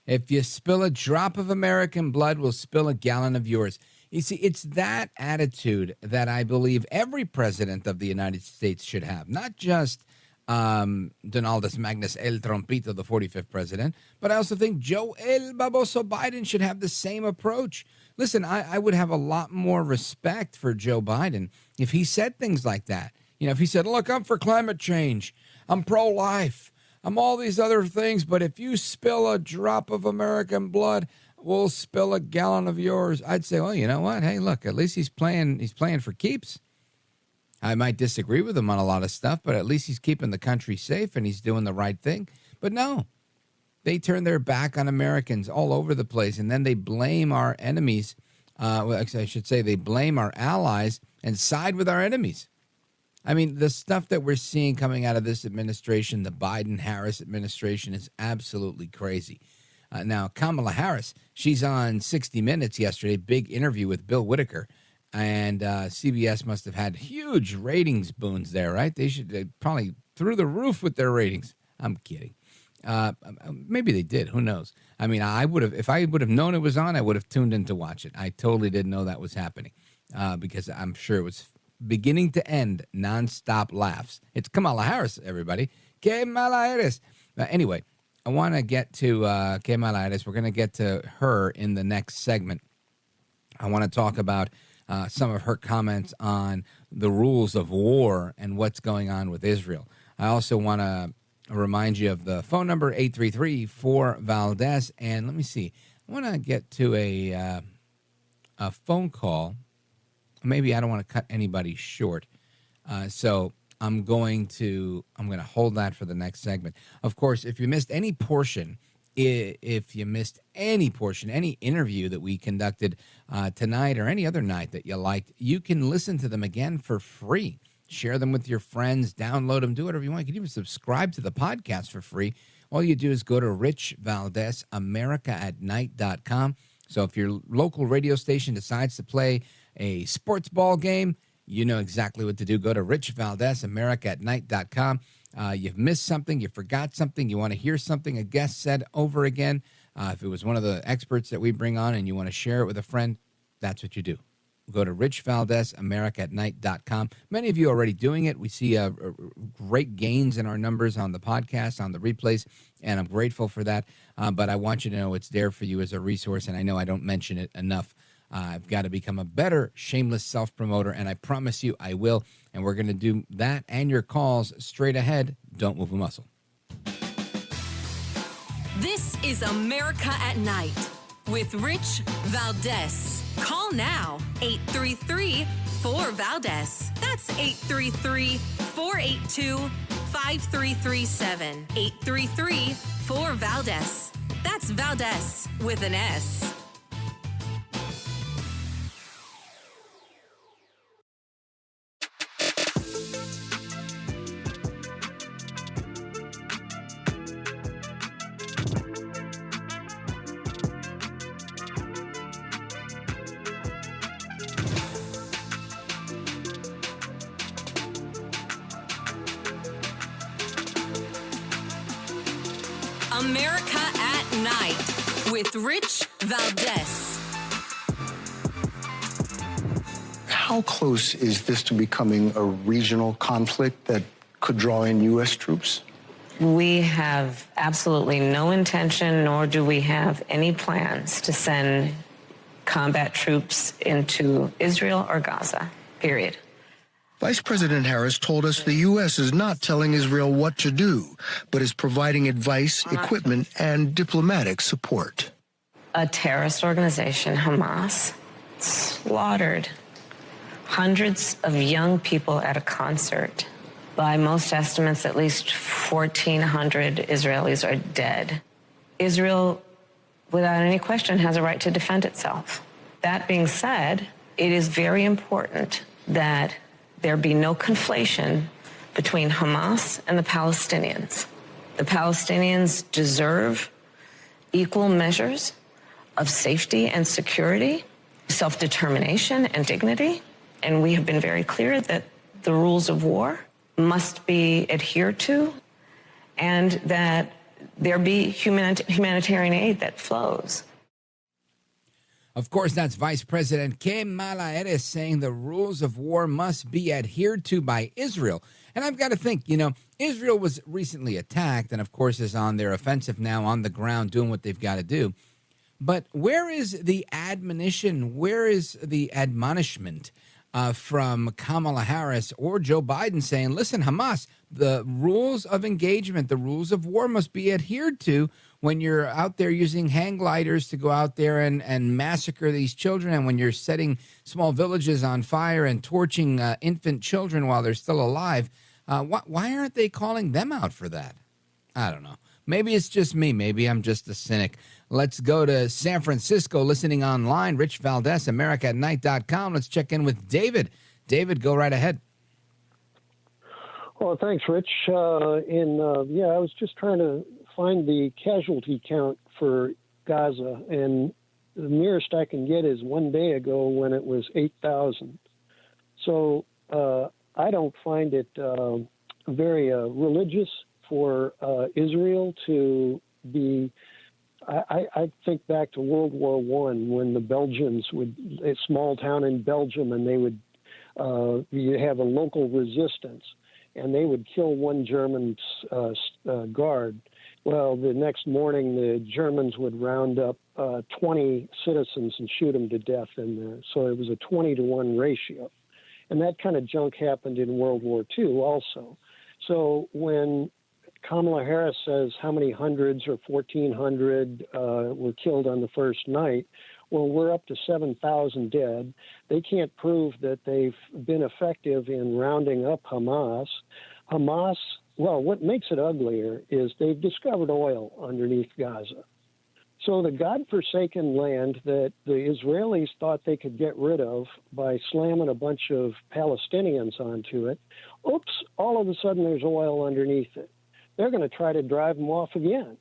If you spill a drop of American blood, we'll spill a gallon of yours. You see, it's that attitude that I believe every president of the United States should have, not just Donaldus Magnus El Trompito, the 45th president, but I also think Joe El Baboso Biden should have the same approach. Listen, I would have a lot more respect for Joe Biden if he said things like that. You know, if he said, look, I'm for climate change, I'm pro-life, I'm all these other things, but if you spill a drop of American blood, we'll spill a gallon of yours. I'd say, well, you know what? Hey, look, at least he's playing for keeps. I might disagree with him on a lot of stuff, but at least he's keeping the country safe and he's doing the right thing. But no, they turn their back on Americans all over the place, and then they blame our enemies. Well, I should say they blame our allies and side with our enemies. I mean, the stuff that we're seeing coming out of this administration, the Biden-Harris administration, is absolutely crazy. Now, Kamala Harris, she's on 60 Minutes yesterday, big interview with Bill Whitaker, and CBS must have had huge ratings boons there, right? They probably through the roof with their ratings. I'm kidding. Maybe they did. Who knows? I mean, if I would have known it was on, I would have tuned in to watch it. I totally didn't know that was happening because I'm sure it was beginning to end nonstop laughs. It's Kamala Harris, everybody. Kamala Harris. Anyway, I want to get to Kamala Harris. We're going to get to her in the next segment. I want to talk about some of her comments on the rules of war and what's going on with Israel. I also want to remind you of the phone number, 833-4-VALDEZ. And let me see. I want to get to a phone call. Maybe I don't want to cut anybody short. So I'm going to hold that for the next segment. Of course, if you missed any portion, any interview that we conducted tonight or any other night that you liked, you can listen to them again for free. Share them with your friends, download them, do whatever you want. You can even subscribe to the podcast for free. All you do is go to Rich Valdez, AmericaAtNight.com. So if your local radio station decides to play a sports ball game, you know exactly what to do. Go to Rich Valdez, AmericaAtNight.com. You've missed something, you forgot something, you want to hear something a guest said over again. If it was one of the experts that we bring on and you want to share it with a friend, that's what you do. Go to Rich Valdez, AmericaAtNight.com. Many of you are already doing it. We see great gains in our numbers on the podcast, on the replays, and I'm grateful for that. But I want you to know it's there for you as a resource, and I know I don't mention it enough. I've got to become a better shameless self-promoter, and I promise you I will. And we're going to do that and your calls straight ahead. Don't move a muscle. This is America at Night with Rich Valdez. Call now, 833-4-VALDEZ. That's 833-482-5337. 833-4-VALDEZ. That's Valdez with an S. America at Night with Rich Valdez. How close is this to becoming a regional conflict that could draw in U.S. troops? We have absolutely no intention, nor do we have any plans to send combat troops into Israel or Gaza, period. Vice President Harris told us the U.S. is not telling Israel what to do, but is providing advice, equipment, and diplomatic support. A terrorist organization, Hamas, slaughtered hundreds of young people at a concert. By most estimates, at least 1,400 Israelis are dead. Israel, without any question, has a right to defend itself. That being said, it is very important that there be no conflation between Hamas and the Palestinians. The Palestinians deserve equal measures of safety and security, self-determination and dignity. And we have been very clear that the rules of war must be adhered to and that there be humanitarian aid that flows. Of course, that's Vice President Kamala Harris saying the rules of war must be adhered to by Israel. And I've got to think, Israel was recently attacked and, of course, is on their offensive now on the ground doing what they've got to do. But where is the admonition? Where is the admonishment from Kamala Harris or Joe Biden saying, listen, Hamas, the rules of engagement, the rules of war must be adhered to when you're out there using hang gliders to go out there and massacre these children, and when you're setting small villages on fire and torching infant children while they're still alive. Why aren't they calling them out for that? I don't know. Maybe it's just me. Maybe I'm just a cynic. Let's go to San Francisco, listening online. Rich Valdez, AmericaAtNight.com. Let's check in with David. David, go right ahead. Well, thanks, Rich. I was just trying to find the casualty count for Gaza, and the nearest I can get is one day ago when it was 8,000. So I don't find it very religious for Israel to be. I think back to World War I when the Belgians a small town in Belgium, and they would you have a local resistance, and they would kill one German guard. Well, the next morning, the Germans would round up 20 citizens and shoot them to death in there. So it was a 20-to-1 ratio. And that kind of junk happened in World War II also. So when Kamala Harris says how many hundreds or 1,400 were killed on the first night, well, we're up to 7,000 dead. They can't prove that they've been effective in rounding up Hamas. Well, what makes it uglier is they've discovered oil underneath Gaza. So the godforsaken land that the Israelis thought they could get rid of by slamming a bunch of Palestinians onto it, oops, all of a sudden there's oil underneath it. They're going to try to drive them off again.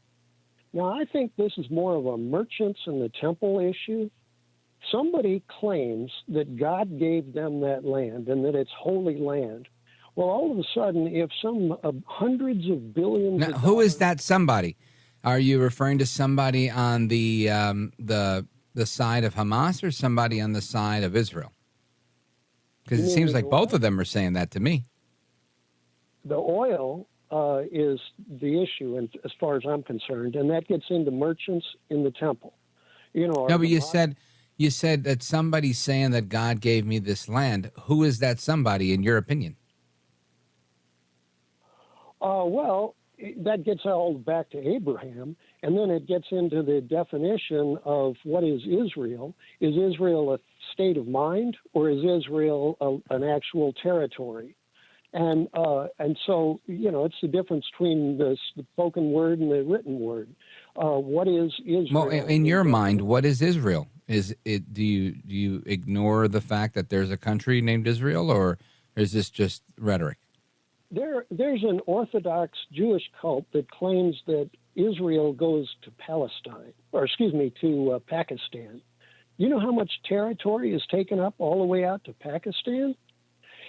Now, I think this is more of a merchants in the temple issue. Somebody claims that God gave them that land and that it's holy land. Well, all of a sudden, if some hundreds of billions now, who is that somebody? Are you referring to somebody on the side of Hamas or somebody on the side of Israel? Because it seems like both of them are saying that to me. The oil is the issue, and as far as I'm concerned, and that gets into merchants in the temple. You know. No, but you said that somebody's saying that God gave me this land. Who is that somebody, in your opinion? Well, that gets all back to Abraham, and then it gets into the definition of what is Israel. Is Israel a state of mind, or is Israel an actual territory? And so, you know, it's the difference between the spoken word and the written word. What is Israel? Well, in your mind, what is Israel? Is it? Do you ignore the fact that there's a country named Israel, or is this just rhetoric? There's an Orthodox Jewish cult that claims that Israel goes to Palestine, to Pakistan. You know how much territory is taken up all the way out to Pakistan?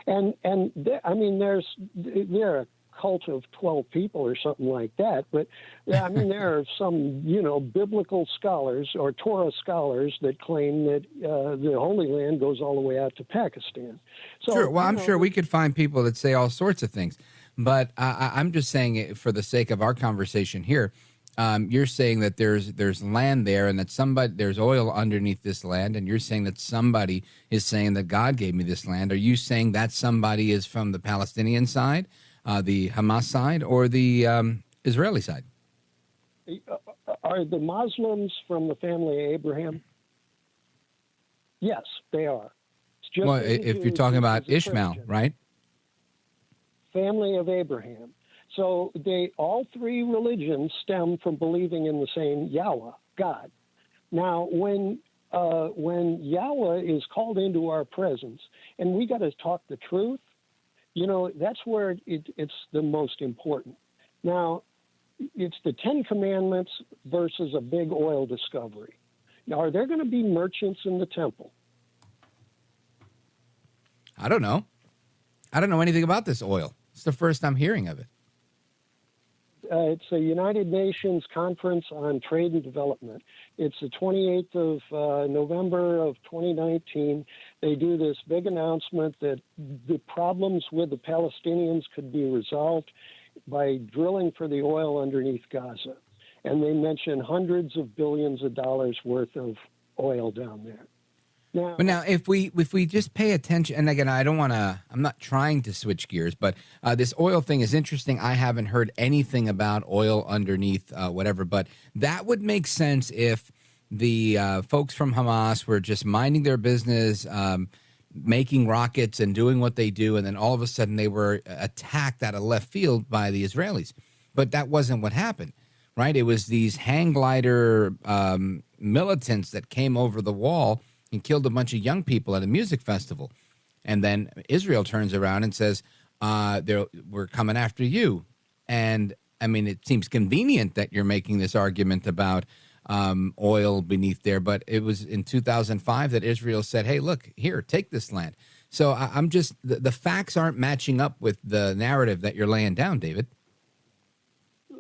And they're a cult of 12 people or something like that. But I mean, there are some, biblical scholars or Torah scholars that claim that the Holy Land goes all the way out to Pakistan. So, sure. Well, I'm sure we could find people that say all sorts of things. But I'm just saying it for the sake of our conversation here. You're saying that there's land there and that there's oil underneath this land, and you're saying that somebody is saying that God gave me this land. Are you saying that somebody is from the Palestinian side, the Hamas side, or the Israeli side? Are the Muslims from the family of Abraham? Yes, they are. Well, if you're talking about Ishmael, right? Family of Abraham. So all three religions stem from believing in the same Yahweh, God. Now, when Yahweh is called into our presence, and we got to talk the truth, that's where it's the most important. Now, it's the 10 Commandments versus a big oil discovery. Now, are there going to be merchants in the temple? I don't know. I don't know anything about this oil. It's the first I'm hearing of it. It's a United Nations Conference on Trade and Development. It's the 28th of November of 2019. They do this big announcement that the problems with the Palestinians could be resolved by drilling for the oil underneath Gaza. And they mention hundreds of billions of dollars worth of oil down there. Now, if we just pay attention, and again, I'm not trying to switch gears, but this oil thing is interesting. I haven't heard anything about oil underneath whatever, but that would make sense if the folks from Hamas were just minding their business, making rockets and doing what they do, and then all of a sudden they were attacked out of left field by the Israelis. But that wasn't what happened, right? It was these hang glider militants that came over the wall and killed a bunch of young people at a music festival. And then Israel turns around and says, we're coming after you. And I mean, it seems convenient that you're making this argument about oil beneath there, but it was in 2005 that Israel said, hey, look, here, take this land. So I'm just, the facts aren't matching up with the narrative that you're laying down, David.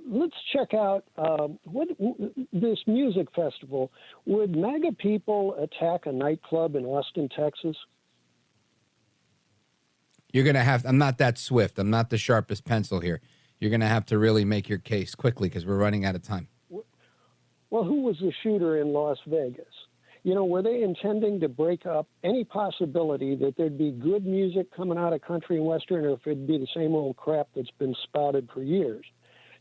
Let's check out this music festival. Would MAGA people attack a nightclub in Austin, Texas? You're going to have, I'm not that swift. I'm not the sharpest pencil here. You're going to have to really make your case quickly because we're running out of time. Well, who was the shooter in Las Vegas? You know, were they intending to break up any possibility that there'd be good music coming out of country and western, or if it'd be the same old crap that's been spouted for years?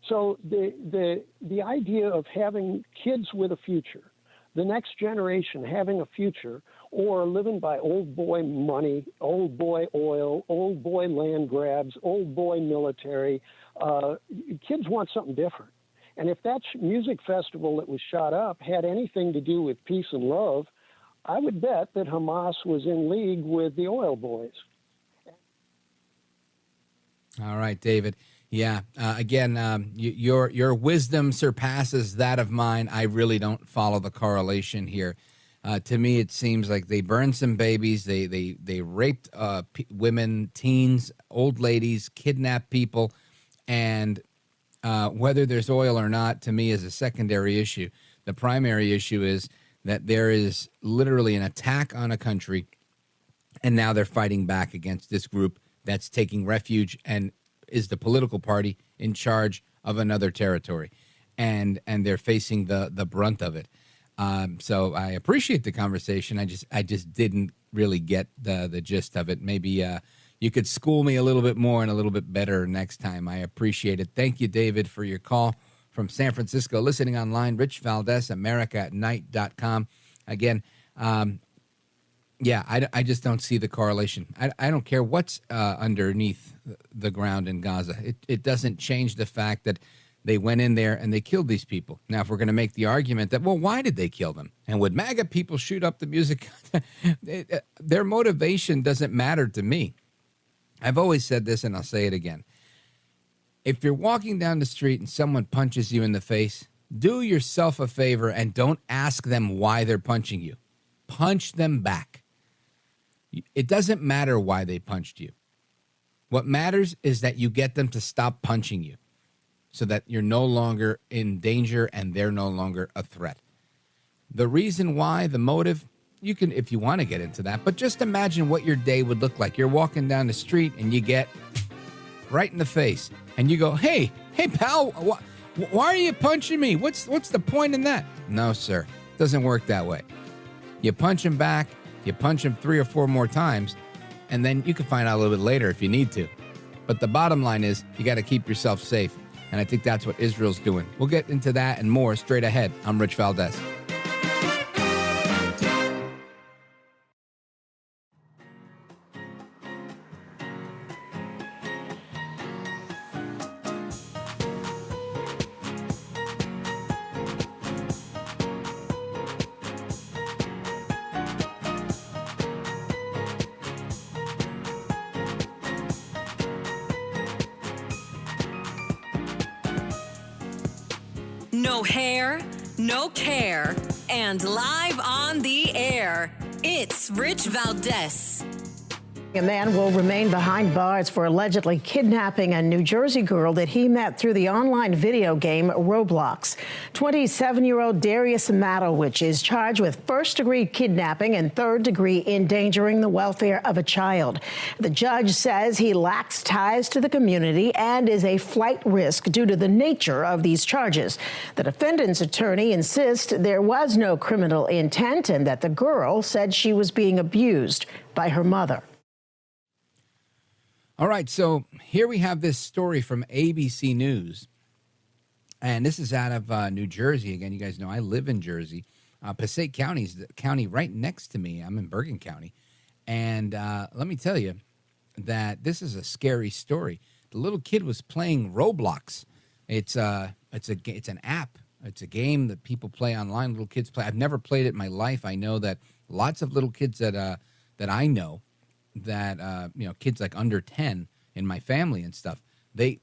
So the idea of having kids with a future, the next generation having a future, or living by old boy money, old boy oil, old boy land grabs, old boy military, kids want something different. And if that music festival that was shot up had anything to do with peace and love, I would bet that Hamas was in league with the oil boys. All right, David. Yeah. Again, your wisdom surpasses that of mine. I really don't follow the correlation here. To me, it seems like they burned some babies. They raped women, teens, old ladies, kidnapped people, and whether there's oil or not, to me, is a secondary issue. The primary issue is that there is literally an attack on a country, and now they're fighting back against this group that's taking refuge and is the political party in charge of another territory, and they're facing the brunt of it. So I appreciate the conversation. I just didn't really get the gist of it. Maybe you could school me a little bit more and a little bit better next time. I appreciate it. Thank you, David, for your call from San Francisco. Listening online, Rich Valdez, AmericaAtNight.com. Again, I just don't see the correlation. I don't care what's underneath the ground in Gaza. It doesn't change the fact that they went in there and they killed these people. Now, if we're going to make the argument that, well, why did they kill them? And would MAGA people shoot up the music? Their motivation doesn't matter to me. I've always said this, and I'll say it again. If you're walking down the street and someone punches you in the face, do yourself a favor and don't ask them why they're punching you. Punch them back. It doesn't matter why they punched you. What matters is that you get them to stop punching you so that you're no longer in danger and they're no longer a threat. The reason why, the motive, you can, if you want to get into that, but just imagine what your day would look like. You're walking down the street and you get right in the face and you go, hey pal, why are you punching me? What's the point in that? No, sir. It doesn't work that way. You punch him back, you punch him 3 or 4 more times, and then you can find out a little bit later if you need to. But the bottom line is you got to keep yourself safe. And I think that's what Israel's doing. We'll get into that and more straight ahead. I'm Rich Valdez. No hair, no care, and live on the air, it's Rich Valdez. A man will remain behind bars for allegedly kidnapping a New Jersey girl that he met through the online video game Roblox. 27-year-old Darius Matowich is charged with first-degree kidnapping and third-degree endangering the welfare of a child. The judge says he lacks ties to the community and is a flight risk due to the nature of these charges. The defendant's attorney insists there was no criminal intent and that the girl said she was being abused by her mother. All right, so here we have this story from ABC News, and this is out of New Jersey. Again, you guys know I live in Jersey. Passaic County is the county right next to me. I'm in Bergen County, and let me tell you that this is a scary story. The little kid was playing Roblox. It's an app. It's a game that people play online. Little kids play. I've never played it in my life. I know that lots of little kids that I know. That kids like under 10 in my family and stuff. They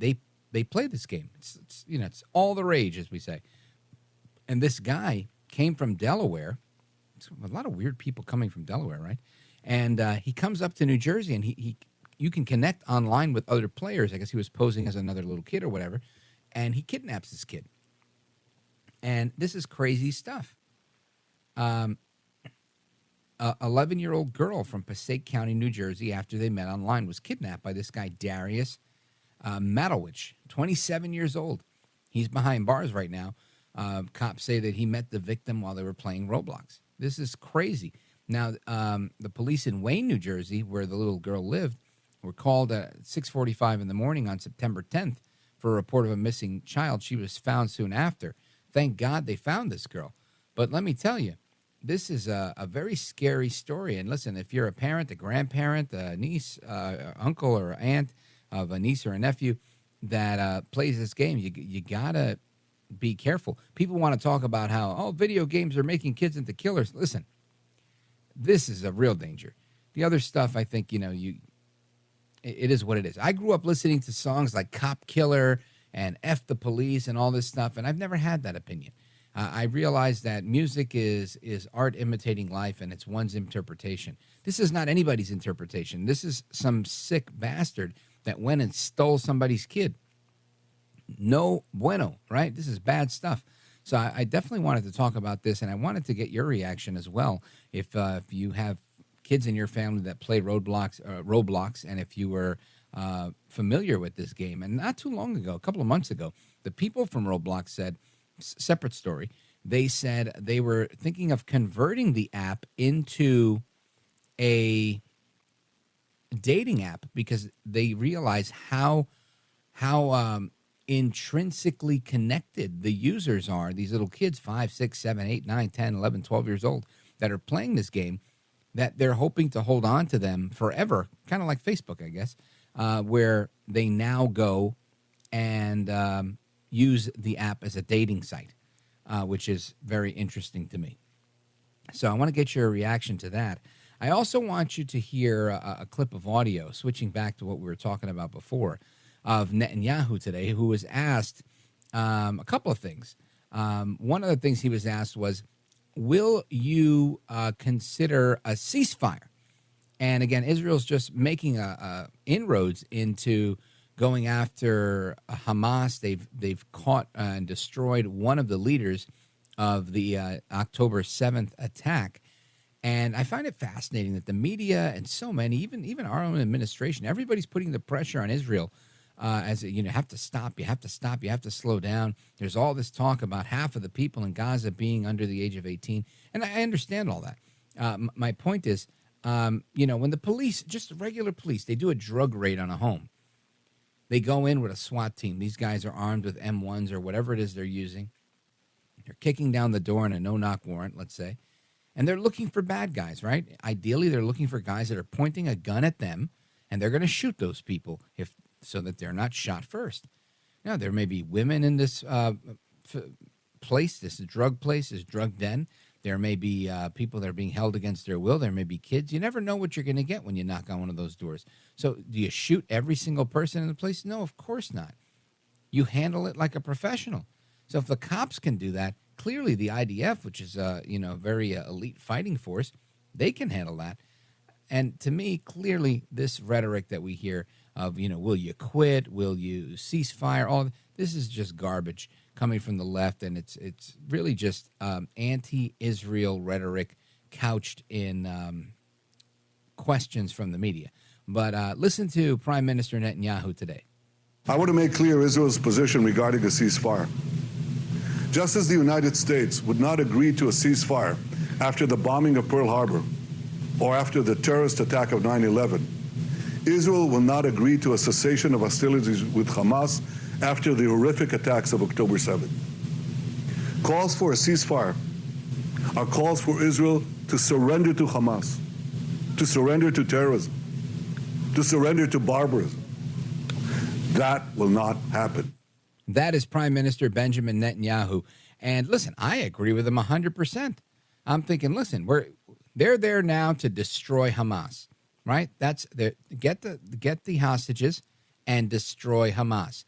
play this game. It's it's all the rage, as we say. And this guy came from Delaware. It's a lot of weird people coming from Delaware, right? And he comes up to New Jersey, and you can connect online with other players. I guess he was posing as another little kid or whatever, and he kidnaps this kid. And this is crazy stuff. 11-year-old girl from Passaic County, New Jersey, after they met online, was kidnapped by this guy, Darius Matowich, 27 years old. He's behind bars right now. Cops say that he met the victim while they were playing Roblox. This is crazy. Now, the police in Wayne, New Jersey, where the little girl lived, were called at 6:45 in the morning on September 10th for a report of a missing child. She was found soon after. Thank God they found this girl. But let me tell you, this is a very scary story. And listen, if you're a parent, a grandparent, a niece, uncle, or aunt of a niece or a nephew that plays this game, you got to be careful. People want to talk about how, video games are making kids into killers. Listen, this is a real danger. The other stuff, I think, it is what it is. I grew up listening to songs like Cop Killer and F the Police and all this stuff, and I've never had that opinion. I realized that music is art imitating life, and it's one's interpretation. This is not anybody's interpretation. This is some sick bastard that went and stole somebody's kid. No bueno, right? This is bad stuff. So I definitely wanted to talk about this, and I wanted to get your reaction as well. If you have kids in your family that play Roblox, and if you were familiar with this game. And not too long ago, a couple of months ago, the people from Roblox said, separate story, they said they were thinking of converting the app into a dating app because they realize how intrinsically connected the users are, these little kids, 5, 6, 7, 8, 9, 10, 11, 12 years old, that are playing this game, that they're hoping to hold on to them forever, kind of like Facebook, I guess, where they now go and use the app as a dating site, which is very interesting to me. So I want to get your reaction to that. I also want you to hear a clip of audio, switching back to what we were talking about before, of Netanyahu today, who was asked a couple of things. One of the things he was asked was, will you consider a ceasefire? And again, Israel's just making inroads into going after Hamas. They've caught and destroyed one of the leaders of the October 7th attack. And I find it fascinating that the media and so many, even our own administration, everybody's putting the pressure on Israel as have to stop, you have to stop, you have to slow down. There's all this talk about half of the people in Gaza being under the age of 18. And I understand all that. My point is, when the police, just regular police, they do a drug raid on a home, they go in with a SWAT team. These guys are armed with M1s or whatever it is they're using. They're kicking down the door in a no-knock warrant, let's say, and they're looking for bad guys, right? Ideally, they're looking for guys that are pointing a gun at them, and they're going to shoot those people so that they're not shot first. Now, there may be women in this place, this drug place, this drug den. There may be people that are being held against their will. There may be kids. You never know what you're going to get when you knock on one of those doors. So do you shoot every single person in the place? No, of course not. You handle it like a professional. So if the cops can do that, clearly the IDF, which is a very elite fighting force, they can handle that. And to me, clearly this rhetoric that we hear of, will you quit? Will you cease fire? All this is just garbage coming from the left, and it's really just anti-Israel rhetoric couched in questions from the media. But listen to Prime Minister Netanyahu today. I want to make clear Israel's position regarding a ceasefire. Just as the United States would not agree to a ceasefire after the bombing of Pearl Harbor or after the terrorist attack of 9/11, Israel will not agree to a cessation of hostilities with Hamas after the horrific attacks of October 7th. Calls for a ceasefire are calls for Israel to surrender to Hamas, to surrender to terrorism, to surrender to barbarism. That will not happen. That is Prime Minister Benjamin Netanyahu. And listen, I agree with him 100%. I'm thinking, listen, they're there now to destroy Hamas, right? Get the hostages and destroy Hamas.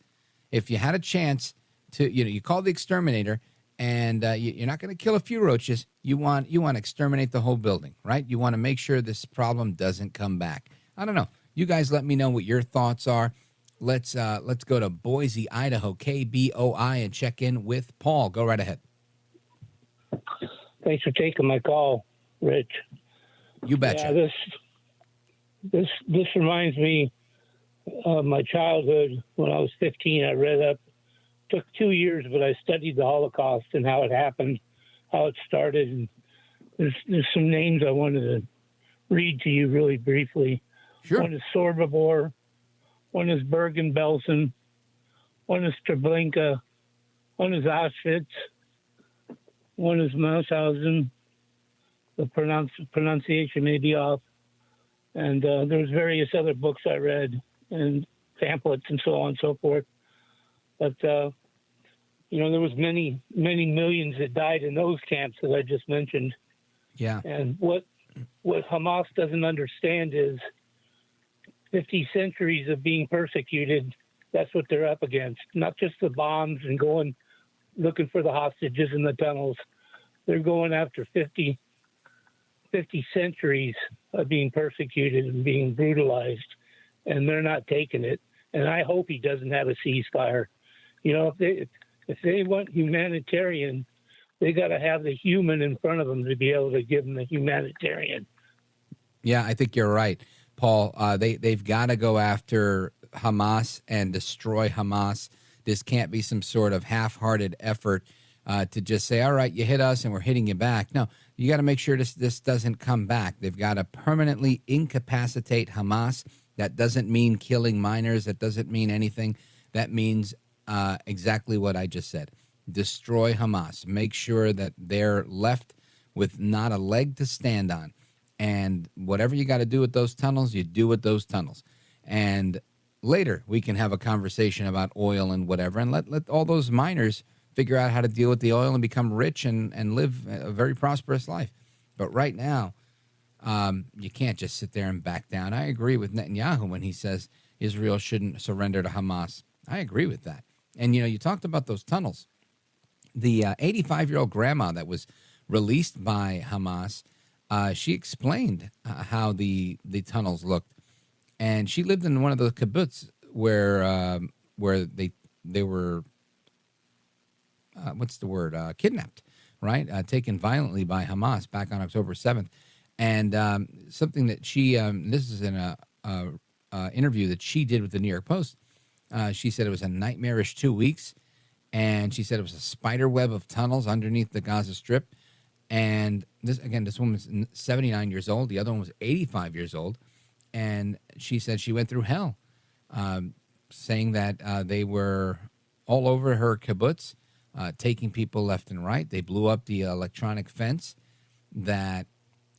If you had a chance to, you call the exterminator, and you're not going to kill a few roaches. You want to exterminate the whole building, right? You want to make sure this problem doesn't come back. I don't know. You guys let me know what your thoughts are. Let's go to Boise, Idaho, KBOI, and check in with Paul. Go right ahead. Thanks for taking my call, Rich. You betcha. Yeah, this reminds me of my childhood. When I was 15, I read up. Took 2 years, but I studied the Holocaust and how it happened, how it started. And there's some names I wanted to read to you really briefly. Sure. One is Sobibor, one is Bergen-Belsen, one is Treblinka, one is Auschwitz, one is Mauthausen. The pronunciation may be off. And there's various other books I read and pamphlets and so on and so forth. But, there was many, many millions that died in those camps that I just mentioned. Yeah. And what Hamas doesn't understand is 50 centuries of being persecuted. That's what they're up against. Not just the bombs and going looking for the hostages in the tunnels. They're going after 50 centuries of being persecuted and being brutalized, and they're not taking it. And I hope he doesn't have a ceasefire. If they want humanitarian, they got to have the human in front of them to be able to give them the humanitarian. Yeah, I think you're right, Paul. They've got to go after Hamas and destroy Hamas. This can't be some sort of half-hearted effort to just say, all right, you hit us and we're hitting you back. No, you got to make sure this doesn't come back. They've got to permanently incapacitate Hamas. That doesn't mean killing minors. That doesn't mean anything. That means exactly what I just said. Destroy Hamas. Make sure that they're left with not a leg to stand on. And whatever you got to do with those tunnels, you do with those tunnels. And later we can have a conversation about oil and whatever, and let all those miners figure out how to deal with the oil and become rich and live a very prosperous life. But right now, you can't just sit there and back down. I agree with Netanyahu when he says Israel shouldn't surrender to Hamas. I agree with that. And, you talked about those tunnels. The 85-year-old grandma that was released by Hamas, she explained how the tunnels looked. And she lived in one of the kibbutz where they were, kidnapped, right? Taken violently by Hamas back on October 7th. And something that she, this is in a interview that she did with the New York Post, she said it was a nightmarish 2 weeks, and she said it was a spider web of tunnels underneath the Gaza Strip. And this woman's 79 years old. The other one was 85 years old. And she said she went through hell, saying that they were all over her kibbutz, taking people left and right. They blew up the electronic fence that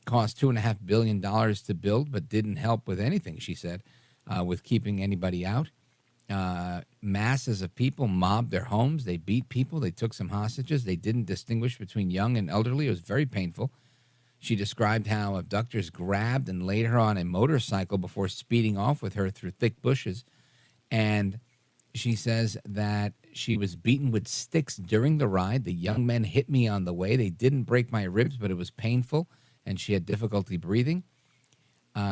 cost $2.5 billion to build, but didn't help with anything, she said, with keeping anybody out. Masses of people mobbed their homes. They beat people. They took some hostages. They didn't distinguish between young and elderly. It was very painful. She described how abductors grabbed and laid her on a motorcycle before speeding off with her through thick bushes. And she says that she was beaten with sticks during the ride. The young men hit me on the way. They didn't break my ribs, but it was painful, and she had difficulty breathing.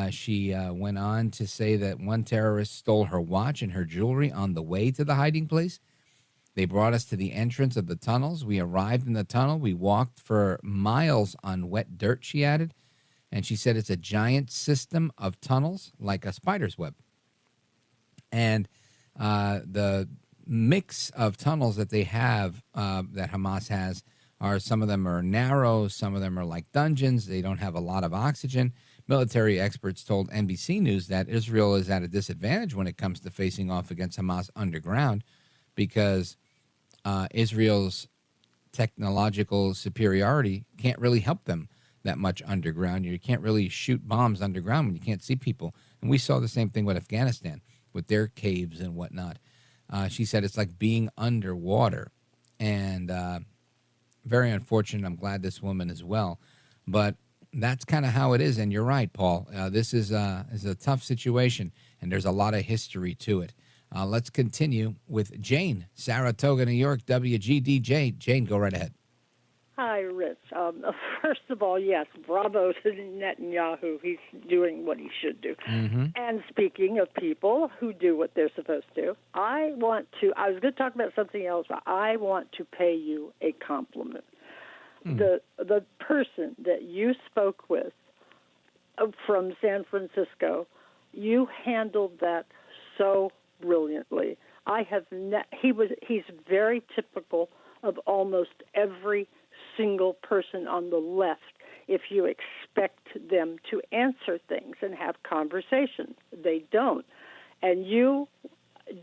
She went on to say that one terrorist stole her watch and her jewelry on the way to the hiding place. They brought us to the entrance of the tunnels. We arrived in the tunnel. We walked for miles on wet dirt, she added. And she said it's a giant system of tunnels like a spider's web. And the mix of tunnels that they have, that Hamas has, some of them are narrow, some of them are like dungeons. They don't have a lot of oxygen. Military experts told NBC News that Israel is at a disadvantage when it comes to facing off against Hamas underground because Israel's technological superiority can't really help them that much underground. You can't really shoot bombs underground when you can't see people. And we saw the same thing with Afghanistan with their caves and whatnot. She said it's like being underwater. And very unfortunate. I'm glad this woman is well. But that's kind of how it is. And you're right, Paul. This is a tough situation, and there's a lot of history to it. Let's continue with Jane, Saratoga, New York, WGDJ. Jane, go right ahead. Hi, Rich. First of all, yes, bravo to Netanyahu. He's doing what he should do. Mm-hmm. And speaking of people who do what they're supposed to, I was going to talk about something else, but I want to pay you a compliment. The person that you spoke with from San Francisco, you handled that so brilliantly. He's very typical of almost every single person on the left if you expect them to answer things and have conversations. They don't. And you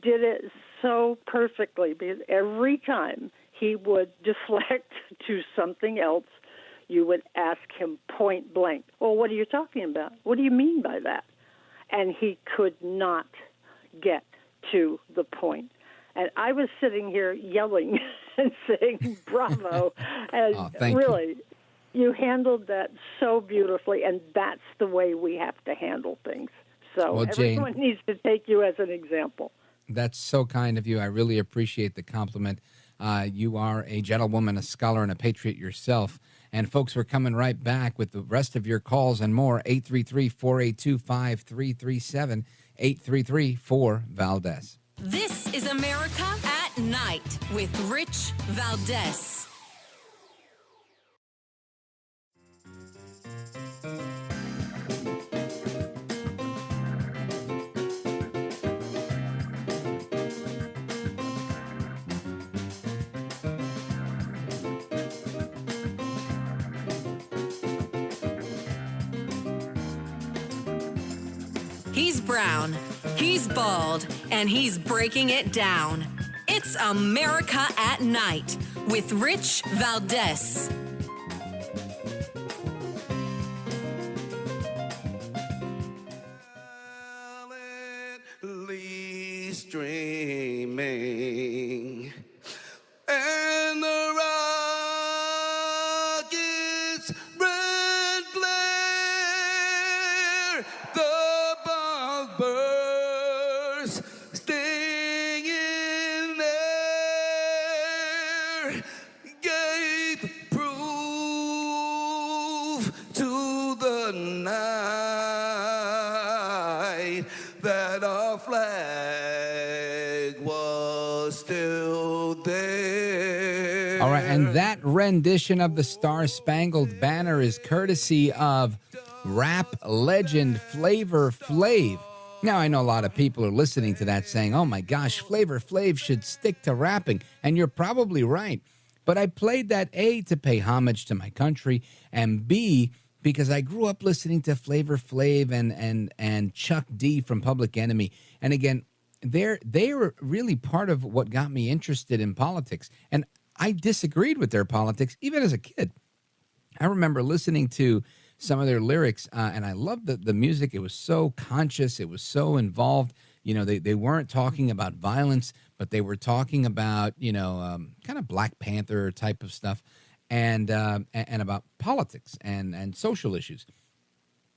did it so perfectly because every time he would deflect to something else, you would ask him point blank, well, what are you talking about? What do you mean by that? And he could not get to the point. And I was sitting here yelling and saying bravo. And really, you handled that so beautifully, and that's the way we have to handle things. So well, everyone needs to take you as an example. That's so kind of you. I really appreciate the compliment. You are a gentlewoman, a scholar, and a patriot yourself. And folks, we're coming right back with the rest of your calls and more. 833-482-5337, 833-4-VALDEZ. This is America at Night with Rich Valdez. He's brown, he's bald, and he's breaking it down. It's America at Night with Rich Valdez. Streaming and the rockets red glare, the bombs burst, staying in there, gave proof to the night that our flag was still there. All right, and that rendition of the Star-Spangled Banner is courtesy of rap legend Flavor Flav. Now, I know a lot of people are listening to that saying, oh my gosh, Flavor Flav should stick to rapping, and you're probably right. But I played that A, to pay homage to my country, and B, because I grew up listening to Flavor Flav and Chuck D from Public Enemy. And again, they were really part of what got me interested in politics. And I disagreed with their politics even as a kid. I remember listening to some of their lyrics, and I loved the music. It was so conscious. It was so involved. You know, they weren't talking about violence, but they were talking about, kind of Black Panther type of stuff. And about politics and social issues.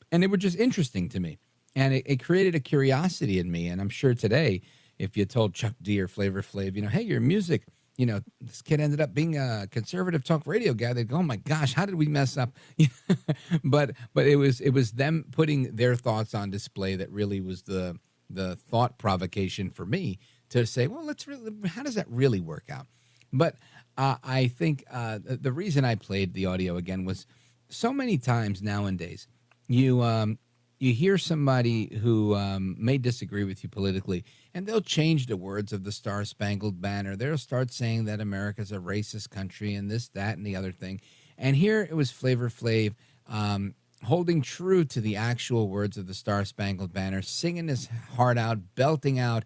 And they were just interesting to me. And it created a curiosity in me. And I'm sure today, if you told Chuck D or Flavor Flav, hey, your music, this kid ended up being a conservative talk radio guy, they'd go, oh my gosh, how did we mess up? but it was them putting their thoughts on display that really was the thought provocation for me to say, well, how does that really work out? But I think the reason I played the audio again was so many times nowadays you hear somebody who may disagree with you politically, and they'll change the words of the Star-Spangled Banner. They'll start saying that America's a racist country and this, that, and the other thing. And here it was Flavor Flav holding true to the actual words of the Star-Spangled Banner, singing his heart out, belting out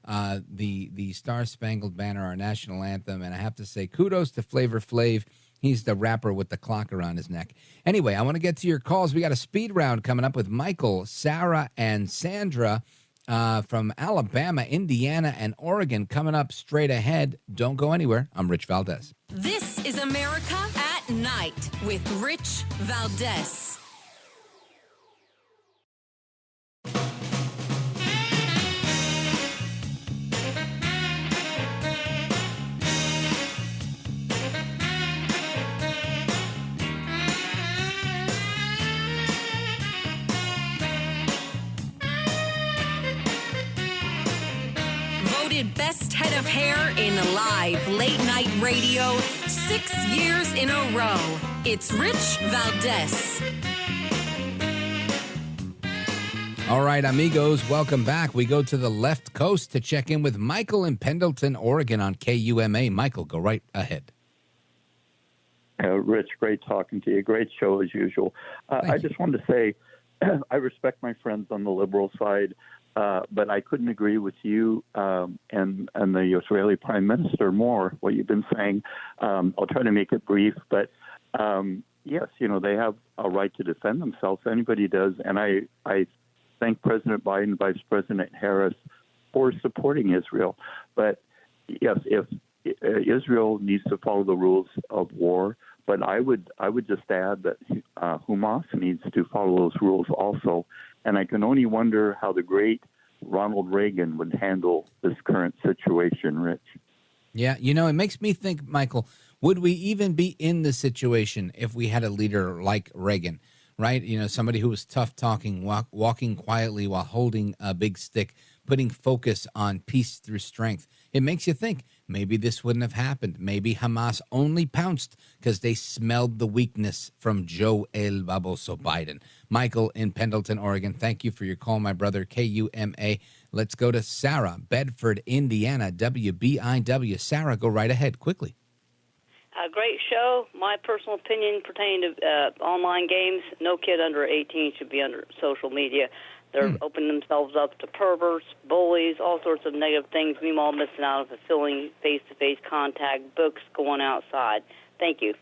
the Star-Spangled Banner, our national anthem. And I have to say kudos to Flavor Flav. He's the rapper with the clock around his neck. Anyway, I want to get to your calls. We got a speed round coming up with Michael, Sarah, and Sandra from Alabama, Indiana, and Oregon coming up straight ahead. Don't go anywhere. I'm Rich Valdez. This is America at Night with Rich Valdez. voted best head of hair in live late night radio 6 years in a row. It's Rich Valdez. All right, amigos, welcome back. We go to the left coast to check in with Michael in Pendleton, Oregon on KUMA. Michael, go right ahead. Rich, great talking to you. Great show as usual. I just wanted to say I respect my friends on the liberal side, but I couldn't agree with you and the Israeli Prime Minister more, what you've been saying. I'll try to make it brief, but yes, they have a right to defend themselves. Anybody does, and I thank President Biden, Vice President Harris for supporting Israel. But yes, if Israel needs to follow the rules of war, but I would just add that Hamas needs to follow those rules also. And I can only wonder how the great Ronald Reagan would handle this current situation, Rich. Yeah, it makes me think, Michael, would we even be in this situation if we had a leader like Reagan? Right? Somebody who was tough talking, walking quietly while holding a big stick, putting focus on peace through strength. It makes you think maybe this wouldn't have happened. Maybe Hamas only pounced because they smelled the weakness from Joe El Baboso Biden. Michael in Pendleton, Oregon, thank you for your call, my brother, KUMA. Let's go to Sarah, Bedford, Indiana, WBIW. Sarah, go right ahead quickly. A great show. My personal opinion pertaining to online games, no kid under 18 should be under social media. They're opening themselves up to perverts, bullies, all sorts of negative things. Meanwhile, missing out on fulfilling face-to-face contact, books, going outside. Thank you.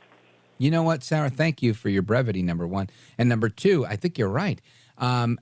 You know what, Sarah? Thank you for your brevity, number one. And number two, I think you're right.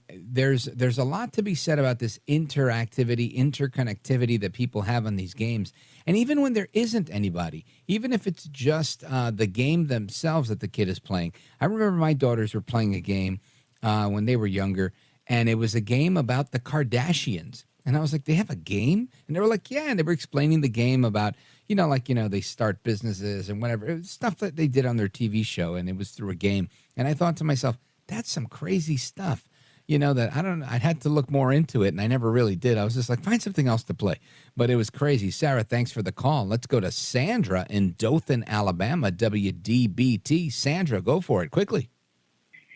There's a lot to be said about this interconnectivity that people have on these games. And even when there isn't anybody, even if it's just the game themselves that the kid is playing. I remember my daughters were playing a game when they were younger, and it was a game about the Kardashians. And I was like, they have a game? And they were like, yeah. And they were explaining the game about, they start businesses and whatever. It was stuff that they did on their TV show, and it was through a game. And I thought to myself, that's some crazy stuff, that I had to look more into it, and I never really did. I was just like, find something else to play. But it was crazy. Sarah, thanks for the call. Let's go to Sandra in Dothan, Alabama, WDBT. Sandra, go for it quickly.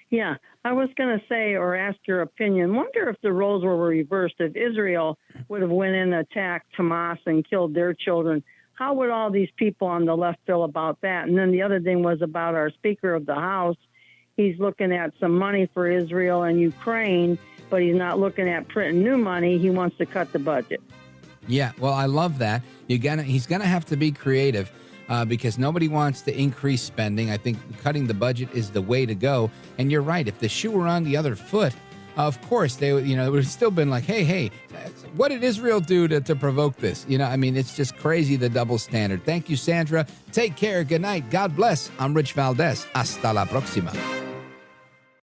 Yeah, I was going to say or ask your opinion. Wonder if the roles were reversed. If Israel would have went in and attacked Hamas and killed their children, how would all these people on the left feel about that? And then the other thing was about our Speaker of the House. He's looking at some money for Israel and Ukraine, but he's not looking at printing new money. He wants to cut the budget. Yeah, well, I love that. He's gonna have to be creative because nobody wants to increase spending. I think cutting the budget is the way to go. And you're right. If the shoe were on the other foot, of course it would have still been like, hey, what did Israel do to provoke this? It's just crazy, the double standard. Thank you, Sandra. Take care. Good night. God bless. I'm Rich Valdez. Hasta la próxima.